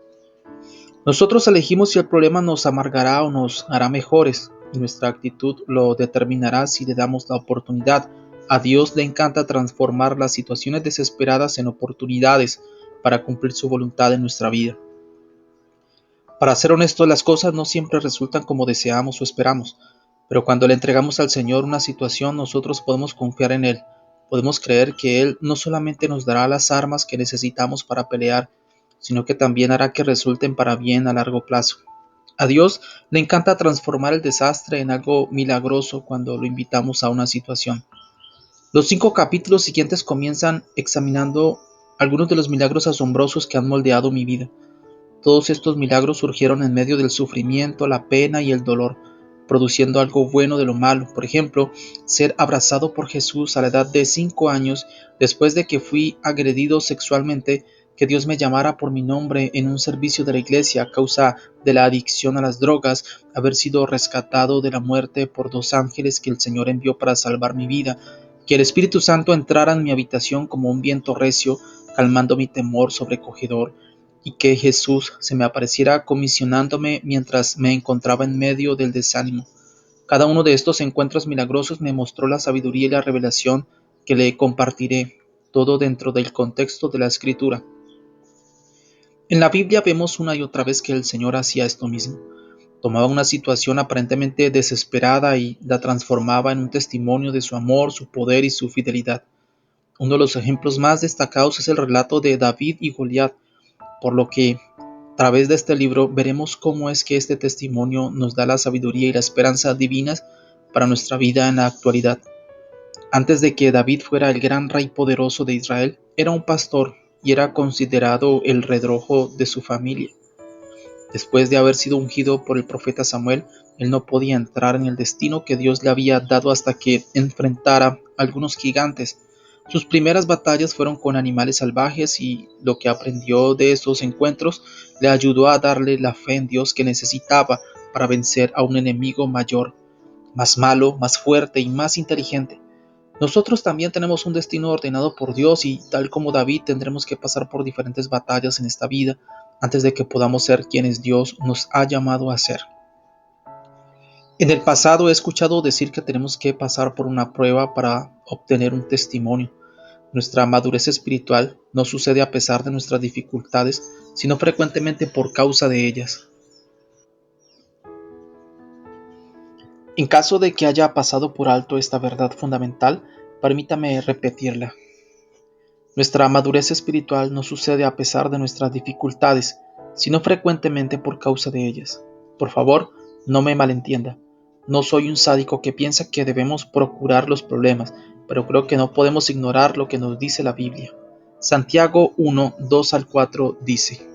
Nosotros elegimos si el problema nos amargará o nos hará mejores, y nuestra actitud lo determinará si le damos la oportunidad. A Dios le encanta transformar las situaciones desesperadas en oportunidades para cumplir su voluntad en nuestra vida. Para ser honestos, las cosas no siempre resultan como deseamos o esperamos, pero cuando le entregamos al Señor una situación, nosotros podemos confiar en Él. Podemos creer que Él no solamente nos dará las armas que necesitamos para pelear, sino que también hará que resulten para bien a largo plazo. A Dios le encanta transformar el desastre en algo milagroso cuando lo invitamos a una situación. Los 5 capítulos siguientes comienzan examinando algunos de los milagros asombrosos que han moldeado mi vida. Todos estos milagros surgieron en medio del sufrimiento, la pena y el dolor, produciendo algo bueno de lo malo. Por ejemplo, ser abrazado por Jesús a la edad de 5 años, después de que fui agredido sexualmente, que Dios me llamara por mi nombre en un servicio de la iglesia a causa de la adicción a las drogas, haber sido rescatado de la muerte por 2 ángeles que el Señor envió para salvar mi vida, que el Espíritu Santo entrara en mi habitación como un viento recio, calmando mi temor sobrecogedor, y que Jesús se me apareciera comisionándome mientras me encontraba en medio del desánimo. Cada uno de estos encuentros milagrosos me mostró la sabiduría y la revelación que le compartiré, todo dentro del contexto de la Escritura. En la Biblia vemos una y otra vez que el Señor hacía esto mismo. Tomaba una situación aparentemente desesperada y la transformaba en un testimonio de su amor, su poder y su fidelidad. Uno de los ejemplos más destacados es el relato de David y Goliat, por lo que a través de este libro veremos cómo es que este testimonio nos da la sabiduría y la esperanza divinas para nuestra vida en la actualidad. Antes de que David fuera el gran rey poderoso de Israel, era un pastor y era considerado el redrojo de su familia. Después de haber sido ungido por el profeta Samuel, él no podía entrar en el destino que Dios le había dado hasta que enfrentara a algunos gigantes. Sus primeras batallas fueron con animales salvajes y lo que aprendió de esos encuentros le ayudó a darle la fe en Dios que necesitaba para vencer a un enemigo mayor, más malo, más fuerte y más inteligente. Nosotros también tenemos un destino ordenado por Dios y tal como David tendremos que pasar por diferentes batallas en esta vida antes de que podamos ser quienes Dios nos ha llamado a ser. En el pasado he escuchado decir que tenemos que pasar por una prueba para obtener un testimonio. Nuestra madurez espiritual no sucede a pesar de nuestras dificultades, sino frecuentemente por causa de ellas. En caso de que haya pasado por alto esta verdad fundamental, permítame repetirla. Nuestra madurez espiritual no sucede a pesar de nuestras dificultades, sino frecuentemente por causa de ellas. Por favor, no me malentienda. No soy un sádico que piensa que debemos procurar los problemas, pero creo que no podemos ignorar lo que nos dice la Biblia. Santiago 1, 2 al 4 dice: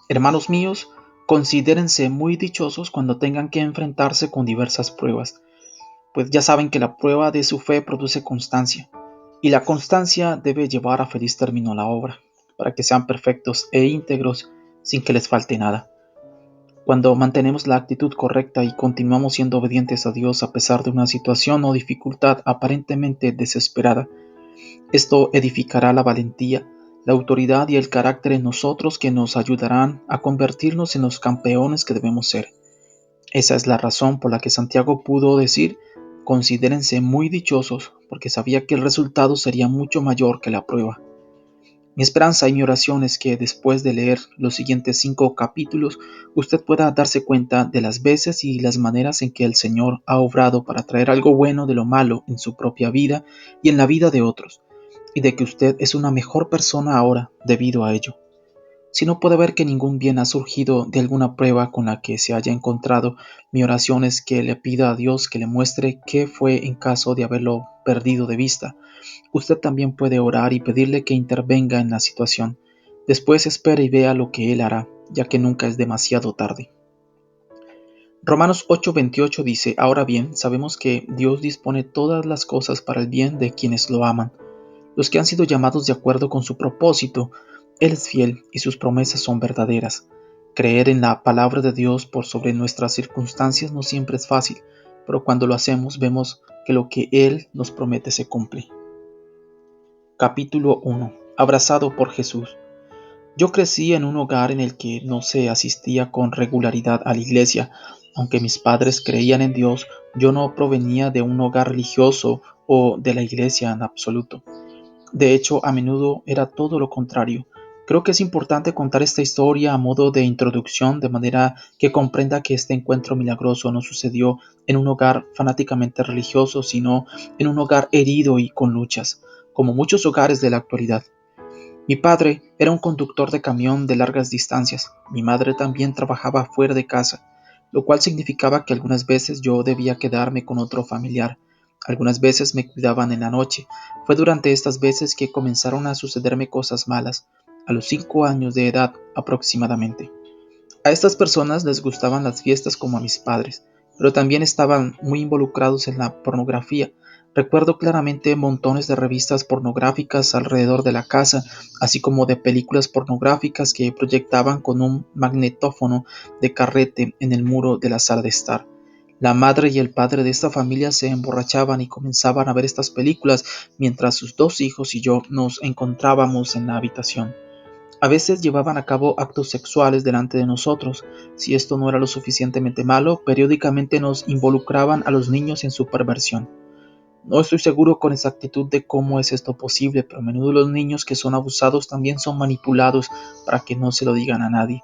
Hermanos míos, considérense muy dichosos cuando tengan que enfrentarse con diversas pruebas, pues ya saben que la prueba de su fe produce constancia, y la constancia debe llevar a feliz término la obra, para que sean perfectos e íntegros sin que les falte nada. Cuando mantenemos la actitud correcta y continuamos siendo obedientes a Dios a pesar de una situación o dificultad aparentemente desesperada, esto edificará la valentía, la autoridad y el carácter en nosotros que nos ayudarán a convertirnos en los campeones que debemos ser. Esa es la razón por la que Santiago pudo decir: considérense muy dichosos, porque sabía que el resultado sería mucho mayor que la prueba. Mi esperanza y mi oración es que después de leer los siguientes 5 capítulos, usted pueda darse cuenta de las veces y las maneras en que el Señor ha obrado para traer algo bueno de lo malo en su propia vida y en la vida de otros, y de que usted es una mejor persona ahora debido a ello. Si no puede ver que ningún bien ha surgido de alguna prueba con la que se haya encontrado, mi oración es que le pida a Dios que le muestre qué fue en caso de haberlo perdido de vista. Usted también puede orar y pedirle que intervenga en la situación. Después espere y vea lo que Él hará, ya que nunca es demasiado tarde. Romanos 8:28 dice: Ahora bien, sabemos que Dios dispone todas las cosas para el bien de quienes lo aman, los que han sido llamados de acuerdo con su propósito. Él es fiel y sus promesas son verdaderas. Creer en la palabra de Dios por sobre nuestras circunstancias no siempre es fácil, pero cuando lo hacemos vemos que lo que Él nos promete se cumple. Capítulo 1. Abrazado por Jesús. Yo crecí en un hogar en el que no se asistía con regularidad a la iglesia. Aunque mis padres creían en Dios, yo no provenía de un hogar religioso o de la iglesia en absoluto. De hecho, a menudo era todo lo contrario. Creo que es importante contar esta historia a modo de introducción, de manera que comprenda que este encuentro milagroso no sucedió en un hogar fanáticamente religioso, sino en un hogar herido y con luchas, como muchos hogares de la actualidad. Mi padre era un conductor de camión de largas distancias. Mi madre también trabajaba fuera de casa, lo cual significaba que algunas veces yo debía quedarme con otro familiar. Algunas veces me cuidaban en la noche. Fue durante estas veces que comenzaron a sucederme cosas malas, a los 5 años de edad aproximadamente. A estas personas les gustaban las fiestas como a mis padres, pero también estaban muy involucrados en la pornografía. Recuerdo claramente montones de revistas pornográficas alrededor de la casa, así como de películas pornográficas que proyectaban con un magnetófono de carrete en el muro de la sala de estar. La madre y el padre de esta familia se emborrachaban y comenzaban a ver estas películas mientras sus 2 hijos y yo nos encontrábamos en la habitación. A veces llevaban a cabo actos sexuales delante de nosotros. Si esto no era lo suficientemente malo, periódicamente nos involucraban a los niños en su perversión. No estoy seguro con exactitud de cómo es esto posible, pero a menudo los niños que son abusados también son manipulados para que no se lo digan a nadie.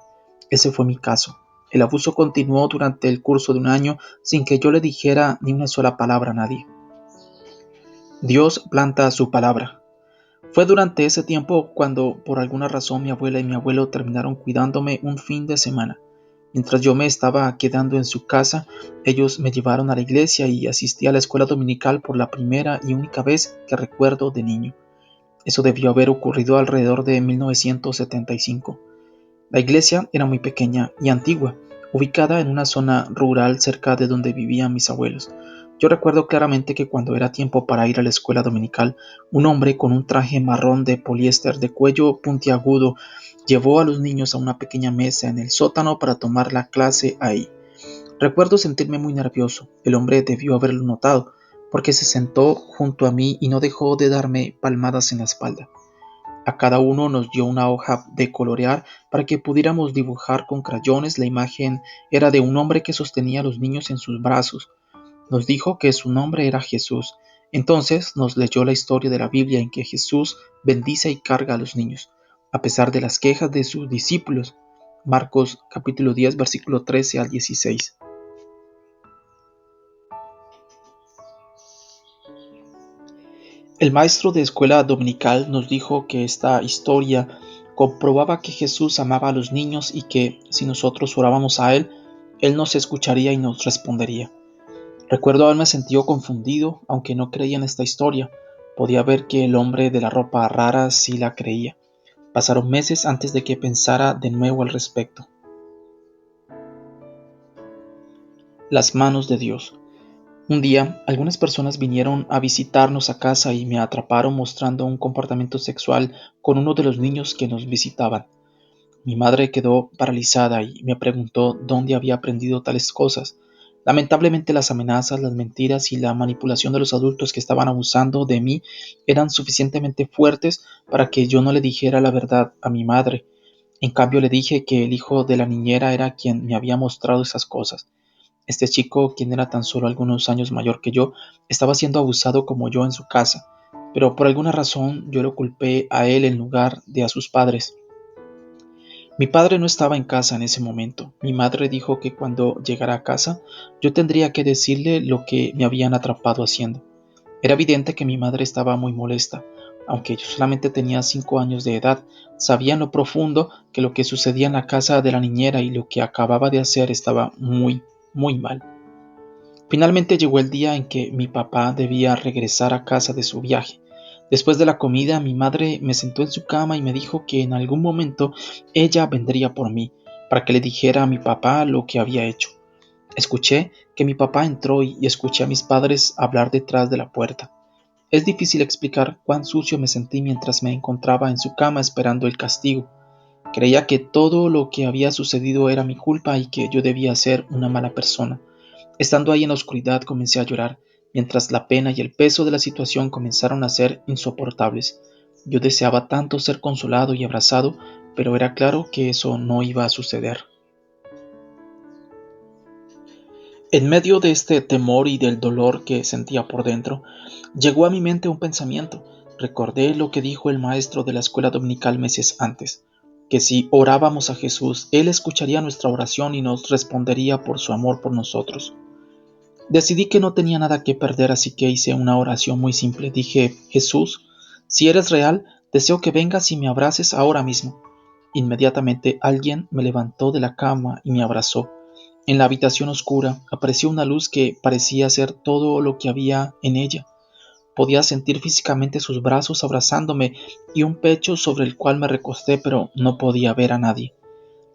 Ese fue mi caso. El abuso continuó durante el curso de un año sin que yo le dijera ni una sola palabra a nadie. Dios planta su palabra. Fue durante ese tiempo cuando por alguna razón mi abuela y mi abuelo terminaron cuidándome un fin de semana. Mientras yo me estaba quedando en su casa, ellos me llevaron a la iglesia y asistí a la escuela dominical por la primera y única vez que recuerdo de niño. Eso debió haber ocurrido alrededor de 1975. La iglesia era muy pequeña y antigua, ubicada en una zona rural cerca de donde vivían mis abuelos. Yo recuerdo claramente que cuando era tiempo para ir a la escuela dominical, un hombre con un traje marrón de poliéster de cuello puntiagudo llevó a los niños a una pequeña mesa en el sótano para tomar la clase ahí. Recuerdo sentirme muy nervioso. El hombre debió haberlo notado, porque se sentó junto a mí y no dejó de darme palmadas en la espalda. A cada uno nos dio una hoja de colorear para que pudiéramos dibujar con crayones. La imagen era de un hombre que sostenía a los niños en sus brazos. Nos dijo que su nombre era Jesús. Entonces nos leyó la historia de la Biblia en que Jesús bendice y carga a los niños, a pesar de las quejas de sus discípulos. Marcos capítulo 10, versículo 13 al 16. El maestro de escuela dominical nos dijo que esta historia comprobaba que Jesús amaba a los niños y que si nosotros orábamos a Él nos escucharía y nos respondería. Recuerdo haberme sentido confundido, aunque no creía en esta historia. Podía ver que el hombre de la ropa rara sí la creía. Pasaron meses antes de que pensara de nuevo al respecto. Las manos de Dios. Un día, algunas personas vinieron a visitarnos a casa y me atraparon mostrando un comportamiento sexual con uno de los niños que nos visitaban. Mi madre quedó paralizada y me preguntó dónde había aprendido tales cosas. Lamentablemente las amenazas, las mentiras y la manipulación de los adultos que estaban abusando de mí eran suficientemente fuertes para que yo no le dijera la verdad a mi madre. En cambio le dije que el hijo de la niñera era quien me había mostrado esas cosas. Este chico, quien era tan solo algunos años mayor que yo, estaba siendo abusado como yo en su casa, pero por alguna razón yo lo culpé a él en lugar de a sus padres. Mi padre no estaba en casa en ese momento. Mi madre dijo que cuando llegara a casa yo tendría que decirle lo que me habían atrapado haciendo. Era evidente que mi madre estaba muy molesta. Aunque yo solamente tenía 5 años de edad, sabía en lo profundo que lo que sucedía en la casa de la niñera y lo que acababa de hacer estaba muy, muy mal. Finalmente llegó el día en que mi papá debía regresar a casa de su viaje. Después de la comida, mi madre me sentó en su cama y me dijo que en algún momento ella vendría por mí, para que le dijera a mi papá lo que había hecho. Escuché que mi papá entró y escuché a mis padres hablar detrás de la puerta. Es difícil explicar cuán sucio me sentí mientras me encontraba en su cama esperando el castigo. Creía que todo lo que había sucedido era mi culpa y que yo debía ser una mala persona. Estando ahí en la oscuridad comencé a llorar, mientras la pena y el peso de la situación comenzaron a ser insoportables. Yo deseaba tanto ser consolado y abrazado, pero era claro que eso no iba a suceder. En medio de este temor y del dolor que sentía por dentro, llegó a mi mente un pensamiento. Recordé lo que dijo el maestro de la escuela dominical meses antes. que si orábamos a Jesús, Él escucharía nuestra oración y nos respondería por su amor por nosotros. Decidí que no tenía nada que perder, así que hice una oración muy simple. Dije: Jesús, si eres real, deseo que vengas y me abraces ahora mismo. Inmediatamente alguien me levantó de la cama y me abrazó. En la habitación oscura apareció una luz que parecía ser todo lo que había en ella. Podía sentir físicamente sus brazos abrazándome y un pecho sobre el cual me recosté, pero no podía ver a nadie.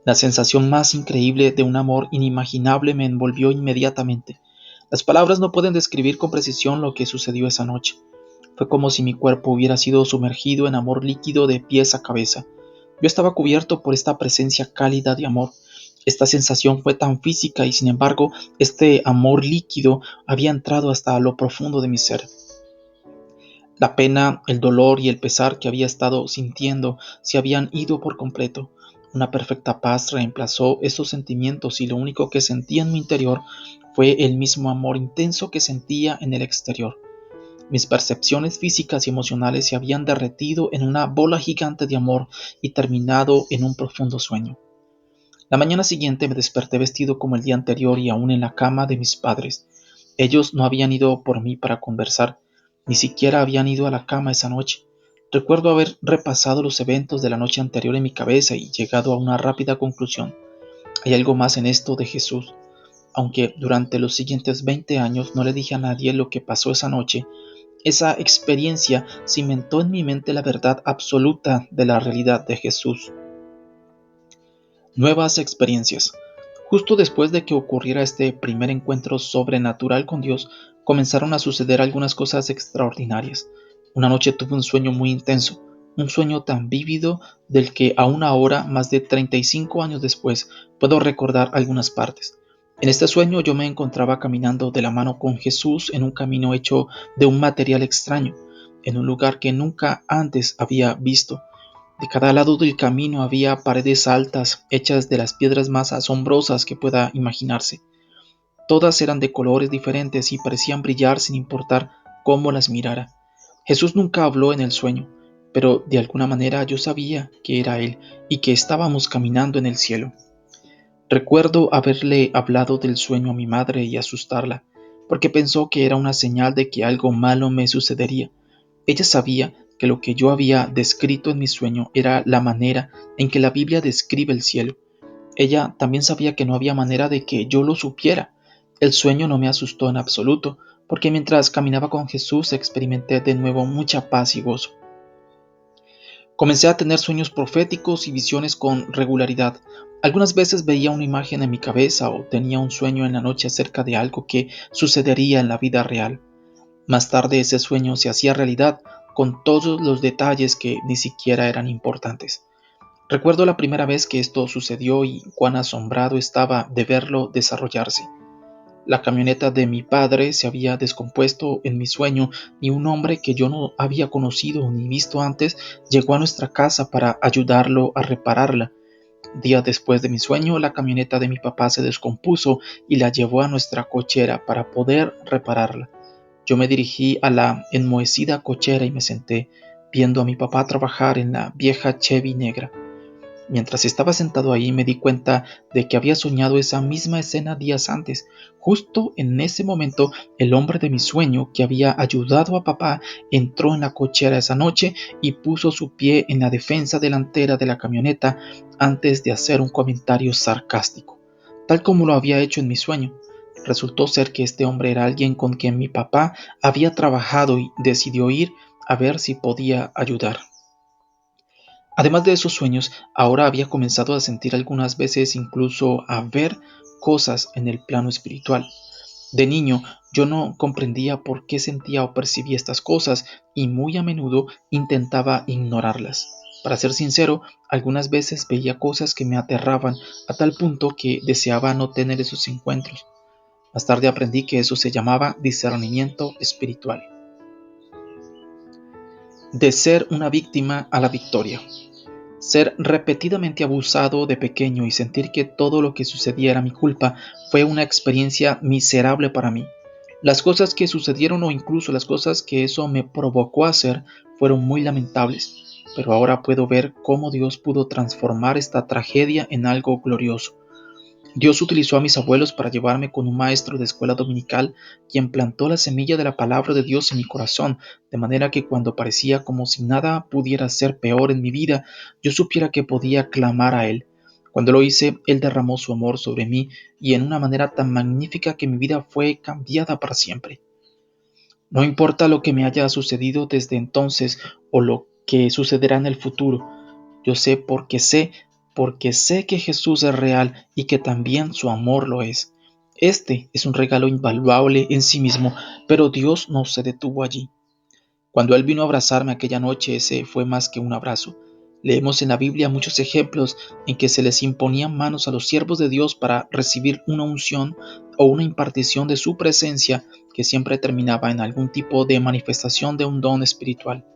La sensación más increíble de un amor inimaginable me envolvió inmediatamente. Las palabras no pueden describir con precisión lo que sucedió esa noche. Fue como si mi cuerpo hubiera sido sumergido en amor líquido de pies a cabeza. Yo estaba cubierto por esta presencia cálida de amor. Esta sensación fue tan física y sin embargo, este amor líquido había entrado hasta lo profundo de mi ser. La pena, el dolor y el pesar que había estado sintiendo se habían ido por completo. Una perfecta paz reemplazó esos sentimientos y lo único que sentía en mi interior fue el mismo amor intenso que sentía en el exterior. Mis percepciones físicas y emocionales se habían derretido en una bola gigante de amor y terminado en un profundo sueño. La mañana siguiente me desperté vestido como el día anterior y aún en la cama de mis padres. Ellos no habían ido por mí para conversar, ni siquiera habían ido a la cama esa noche. Recuerdo haber repasado los eventos de la noche anterior en mi cabeza y llegado a una rápida conclusión. Hay algo más en esto de Jesús. Aunque durante los siguientes 20 años no le dije a nadie lo que pasó esa noche, esa experiencia cimentó en mi mente la verdad absoluta de la realidad de Jesús. Nuevas experiencias. Justo después de que ocurriera este primer encuentro sobrenatural con Dios, comenzaron a suceder algunas cosas extraordinarias. Una noche tuve un sueño muy intenso, un sueño tan vívido del que aún ahora, más de 35 años después, puedo recordar algunas partes. En este sueño yo me encontraba caminando de la mano con Jesús en un camino hecho de un material extraño, en un lugar que nunca antes había visto. De cada lado del camino había paredes altas, hechas de las piedras más asombrosas que pueda imaginarse. Todas eran de colores diferentes y parecían brillar sin importar cómo las mirara. Jesús nunca habló en el sueño, pero de alguna manera yo sabía que era Él y que estábamos caminando en el cielo. Recuerdo haberle hablado del sueño a mi madre y asustarla, porque pensó que era una señal de que algo malo me sucedería. Ella sabía que lo que yo había descrito en mi sueño era la manera en que la Biblia describe el cielo. Ella también sabía que no había manera de que yo lo supiera. El sueño no me asustó en absoluto, porque mientras caminaba con Jesús experimenté de nuevo mucha paz y gozo. Comencé a tener sueños proféticos y visiones con regularidad. Algunas veces veía una imagen en mi cabeza o tenía un sueño en la noche acerca de algo que sucedería en la vida real. Más tarde ese sueño se hacía realidad con todos los detalles que ni siquiera eran importantes. Recuerdo la primera vez que esto sucedió y cuán asombrado estaba de verlo desarrollarse. La camioneta de mi padre se había descompuesto en mi sueño y un hombre que yo no había conocido ni visto antes llegó a nuestra casa para ayudarlo a repararla. Días después de mi sueño, la camioneta de mi papá se descompuso y la llevó a nuestra cochera para poder repararla. Yo me dirigí a la enmohecida cochera y me senté, viendo a mi papá trabajar en la vieja Chevy negra. Mientras estaba sentado ahí me di cuenta de que había soñado esa misma escena días antes. Justo en ese momento, el hombre de mi sueño que había ayudado a papá entró en la cochera esa noche y puso su pie en la defensa delantera de la camioneta antes de hacer un comentario sarcástico, tal como lo había hecho en mi sueño. Resultó ser que este hombre era alguien con quien mi papá había trabajado y decidió ir a ver si podía ayudar. Además de esos sueños, ahora había comenzado a sentir algunas veces incluso a ver cosas en el plano espiritual. De niño, yo no comprendía por qué sentía o percibía estas cosas y muy a menudo intentaba ignorarlas. Para ser sincero, algunas veces veía cosas que me aterraban a tal punto que deseaba no tener esos encuentros. Más tarde aprendí que eso se llamaba discernimiento espiritual. De ser una víctima a la victoria. Ser repetidamente abusado de pequeño y sentir que todo lo que sucedía era mi culpa fue una experiencia miserable para mí. Las cosas que sucedieron o incluso las cosas que eso me provocó a hacer fueron muy lamentables, pero ahora puedo ver cómo Dios pudo transformar esta tragedia en algo glorioso. Dios utilizó a mis abuelos para llevarme con un maestro de escuela dominical, quien plantó la semilla de la palabra de Dios en mi corazón, de manera que cuando parecía como si nada pudiera ser peor en mi vida, yo supiera que podía clamar a Él. Cuando lo hice, Él derramó su amor sobre mí y en una manera tan magnífica que mi vida fue cambiada para siempre. No importa lo que me haya sucedido desde entonces o lo que sucederá en el futuro, yo porque sé que Jesús es real y que también su amor lo es. Este es un regalo invaluable en sí mismo, pero Dios no se detuvo allí. Cuando Él vino a abrazarme aquella noche, ese fue más que un abrazo. Leemos en la Biblia muchos ejemplos en que se les imponían manos a los siervos de Dios para recibir una unción o una impartición de su presencia que siempre terminaba en algún tipo de manifestación de un don espiritual.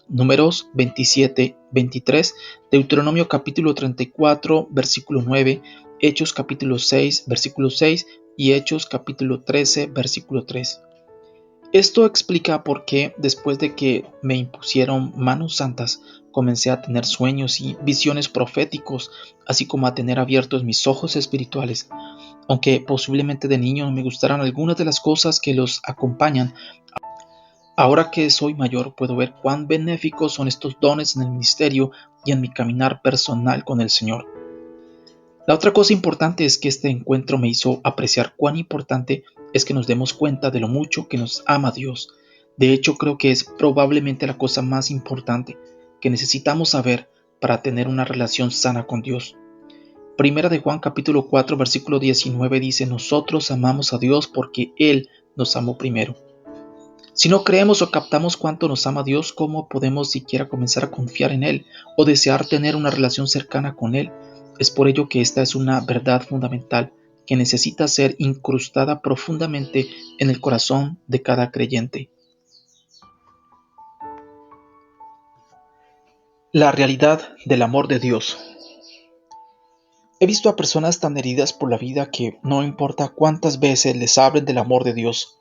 Números 27, 23, Deuteronomio capítulo 34, versículo 9, Hechos capítulo 6, versículo 6 y Hechos capítulo 13, versículo 3. Esto explica por qué después de que me impusieron manos santas, comencé a tener sueños y visiones proféticos, así como a tener abiertos mis ojos espirituales. Aunque posiblemente de niño no me gustaran algunas de las cosas que los acompañan, ahora que soy mayor puedo ver cuán benéficos son estos dones en el ministerio y en mi caminar personal con el Señor. La otra cosa importante es que este encuentro me hizo apreciar cuán importante es que nos demos cuenta de lo mucho que nos ama Dios. De hecho, creo que es probablemente la cosa más importante que necesitamos saber para tener una relación sana con Dios. Primera de Juan capítulo 4 versículo 19 dice: nosotros amamos a Dios porque Él nos amó primero. Si no creemos o captamos cuánto nos ama Dios, ¿cómo podemos siquiera comenzar a confiar en Él o desear tener una relación cercana con Él? Es por ello que esta es una verdad fundamental que necesita ser incrustada profundamente en el corazón de cada creyente. La realidad del amor de Dios. He visto a personas tan heridas por la vida que no importa cuántas veces les hablen del amor de Dios,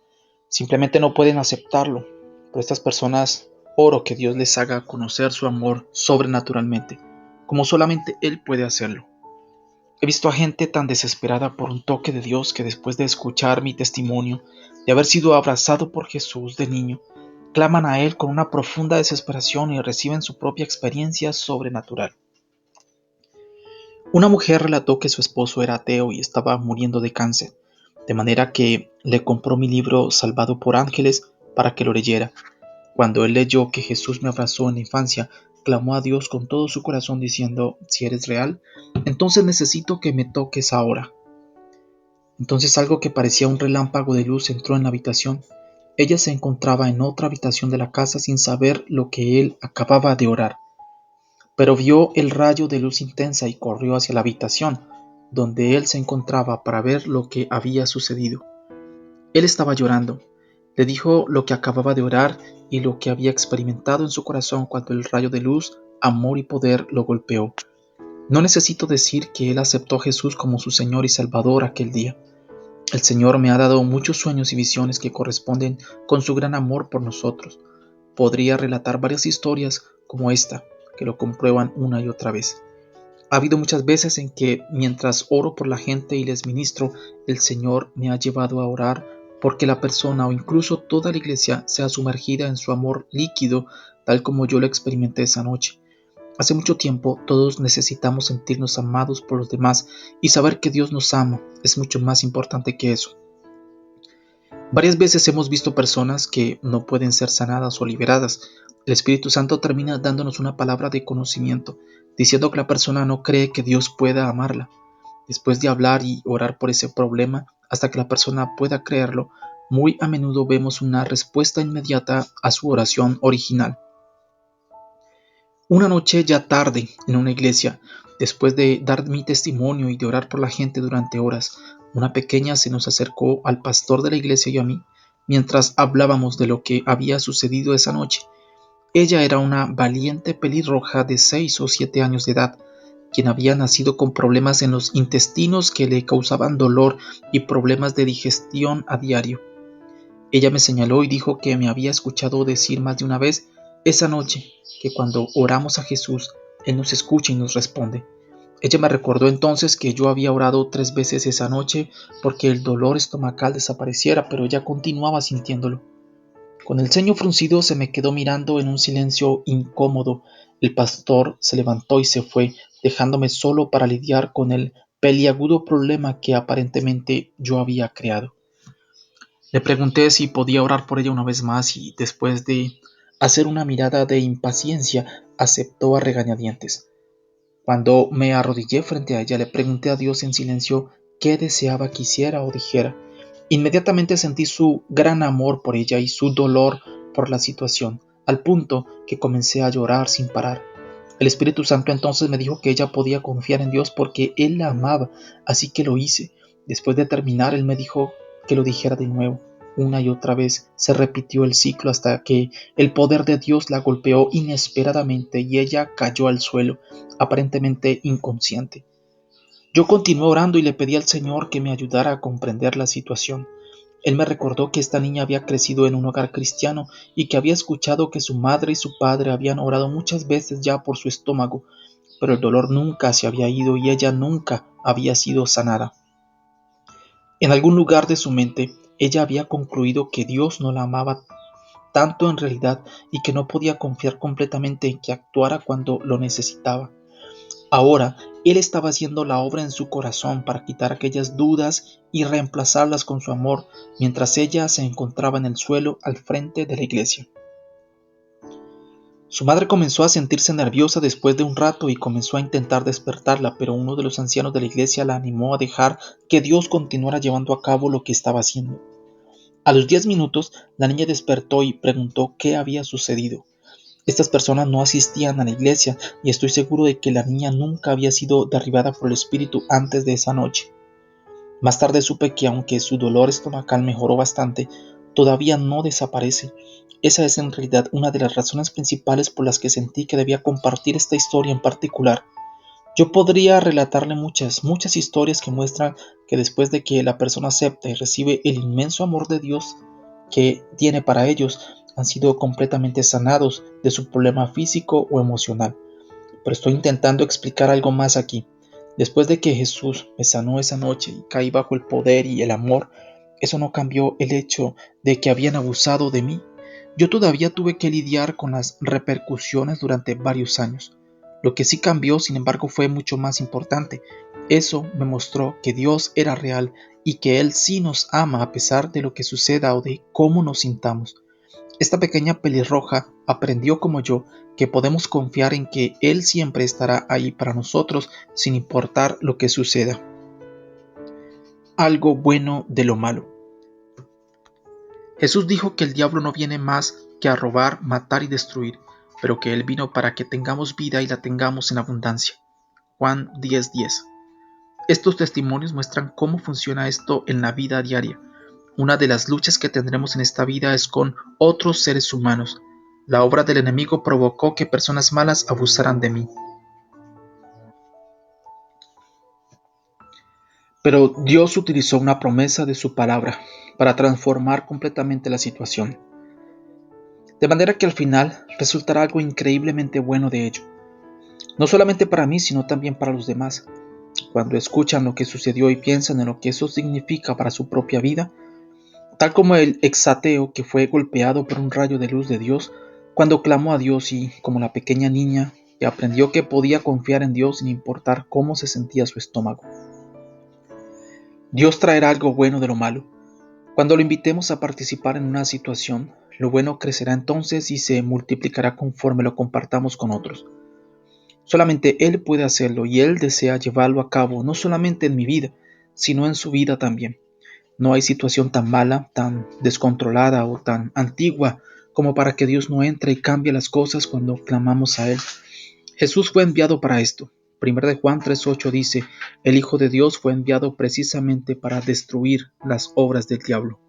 simplemente no pueden aceptarlo. Por estas personas oro que Dios les haga conocer su amor sobrenaturalmente, como solamente Él puede hacerlo. He visto a gente tan desesperada por un toque de Dios que después de escuchar mi testimonio, de haber sido abrazado por Jesús de niño, claman a Él con una profunda desesperación y reciben su propia experiencia sobrenatural. Una mujer relató que su esposo era ateo y estaba muriendo de cáncer, de manera que le compró mi libro Salvado por Ángeles para que lo leyera. Cuando él leyó que Jesús me abrazó en la infancia, clamó a Dios con todo su corazón diciendo: si eres real, entonces necesito que me toques ahora. Entonces algo que parecía un relámpago de luz entró en la habitación. Ella se encontraba en otra habitación de la casa sin saber lo que él acababa de orar, pero vio el rayo de luz intensa y corrió hacia la habitación donde él se encontraba para ver lo que había sucedido. Él estaba llorando. Le dijo lo que acababa de orar y lo que había experimentado en su corazón cuando el rayo de luz, amor y poder lo golpeó. No necesito decir que él aceptó a Jesús como su Señor y Salvador aquel día. El Señor me ha dado muchos sueños y visiones que corresponden con su gran amor por nosotros. Podría relatar varias historias como esta, que lo comprueban una y otra vez. Ha habido muchas veces en que, mientras oro por la gente y les ministro, el Señor me ha llevado a orar porque la persona o incluso toda la iglesia sea sumergida en su amor líquido, tal como yo lo experimenté esa noche. Hace mucho tiempo todos necesitamos sentirnos amados por los demás y saber que Dios nos ama es mucho más importante que eso. Varias veces hemos visto personas que no pueden ser sanadas o liberadas. El Espíritu Santo termina dándonos una palabra de conocimiento, diciendo que la persona no cree que Dios pueda amarla. Después de hablar y orar por ese problema, hasta que la persona pueda creerlo, muy a menudo vemos una respuesta inmediata a su oración original. Una noche ya tarde, en una iglesia, después de dar mi testimonio y de orar por la gente durante horas, una pequeña se nos acercó al pastor de la iglesia y a mí, mientras hablábamos de lo que había sucedido esa noche. Ella era una valiente pelirroja de 6 o 7 años de edad, quien había nacido con problemas en los intestinos que le causaban dolor y problemas de digestión a diario. Ella me señaló y dijo que me había escuchado decir más de una vez esa noche que cuando oramos a Jesús, Él nos escucha y nos responde. Ella me recordó entonces que yo había orado 3 veces esa noche porque el dolor estomacal desapareciera, pero ella continuaba sintiéndolo. Con el ceño fruncido se me quedó mirando en un silencio incómodo. El pastor se levantó y se fue, dejándome solo para lidiar con el peliagudo problema que aparentemente yo había creado. Le pregunté si podía orar por ella una vez más y, después de hacer una mirada de impaciencia, aceptó a regañadientes. Cuando me arrodillé frente a ella, le pregunté a Dios en silencio qué deseaba que hiciera o dijera. Inmediatamente sentí su gran amor por ella y su dolor por la situación, al punto que comencé a llorar sin parar. El Espíritu Santo entonces me dijo que ella podía confiar en Dios porque Él la amaba, así que lo hice. Después de terminar, Él me dijo que lo dijera de nuevo. Una y otra vez se repitió el ciclo hasta que el poder de Dios la golpeó inesperadamente y ella cayó al suelo, aparentemente inconsciente. Yo continué orando y le pedí al Señor que me ayudara a comprender la situación. Él me recordó que esta niña había crecido en un hogar cristiano y que había escuchado que su madre y su padre habían orado muchas veces ya por su estómago, pero el dolor nunca se había ido y ella nunca había sido sanada. En algún lugar de su mente, ella había concluido que Dios no la amaba tanto en realidad y que no podía confiar completamente en que actuara cuando lo necesitaba. Ahora, Él estaba haciendo la obra en su corazón para quitar aquellas dudas y reemplazarlas con su amor, mientras ella se encontraba en el suelo al frente de la iglesia. Su madre comenzó a sentirse nerviosa después de un rato y comenzó a intentar despertarla, pero uno de los ancianos de la iglesia la animó a dejar que Dios continuara llevando a cabo lo que estaba haciendo. A los 10 minutos, la niña despertó y preguntó qué había sucedido. Estas personas no asistían a la iglesia y estoy seguro de que la niña nunca había sido derribada por el espíritu antes de esa noche. Más tarde supe que aunque su dolor estomacal mejoró bastante, todavía no desaparece. Esa es en realidad una de las razones principales por las que sentí que debía compartir esta historia en particular. Yo podría relatarle muchas historias que muestran que después de que la persona acepta y recibe el inmenso amor de Dios que tiene para ellos, han sido completamente sanados de su problema físico o emocional. Pero estoy intentando explicar algo más aquí. Después de que Jesús me sanó esa noche y caí bajo el poder y el amor, eso no cambió el hecho de que habían abusado de mí. Yo todavía tuve que lidiar con las repercusiones durante varios años. Lo que sí cambió, sin embargo, fue mucho más importante. Eso me mostró que Dios era real y que Él sí nos ama a pesar de lo que suceda o de cómo nos sintamos. Esta pequeña pelirroja aprendió como yo que podemos confiar en que Él siempre estará ahí para nosotros sin importar lo que suceda. Algo bueno de lo malo. Jesús dijo que el diablo no viene más que a robar, matar y destruir, pero que Él vino para que tengamos vida y la tengamos en abundancia. Juan 10:10. Estos testimonios muestran cómo funciona esto en la vida diaria. Una de las luchas que tendremos en esta vida es con otros seres humanos. La obra del enemigo provocó que personas malas abusaran de mí. Pero Dios utilizó una promesa de su palabra para transformar completamente la situación. De manera que al final resultará algo increíblemente bueno de ello. No solamente para mí, sino también para los demás. Cuando escuchan lo que sucedió y piensan en lo que eso significa para su propia vida, tal como el exateo que fue golpeado por un rayo de luz de Dios cuando clamó a Dios y como la pequeña niña que aprendió que podía confiar en Dios sin importar cómo se sentía su estómago. Dios traerá algo bueno de lo malo. Cuando lo invitemos a participar en una situación, lo bueno crecerá entonces y se multiplicará conforme lo compartamos con otros. Solamente Él puede hacerlo y Él desea llevarlo a cabo no solamente en mi vida, sino en su vida también. No hay situación tan mala, tan descontrolada o tan antigua como para que Dios no entre y cambie las cosas cuando clamamos a Él. Jesús fue enviado para esto. 1 de Juan 3:8 dice, el Hijo de Dios fue enviado precisamente para destruir las obras del diablo.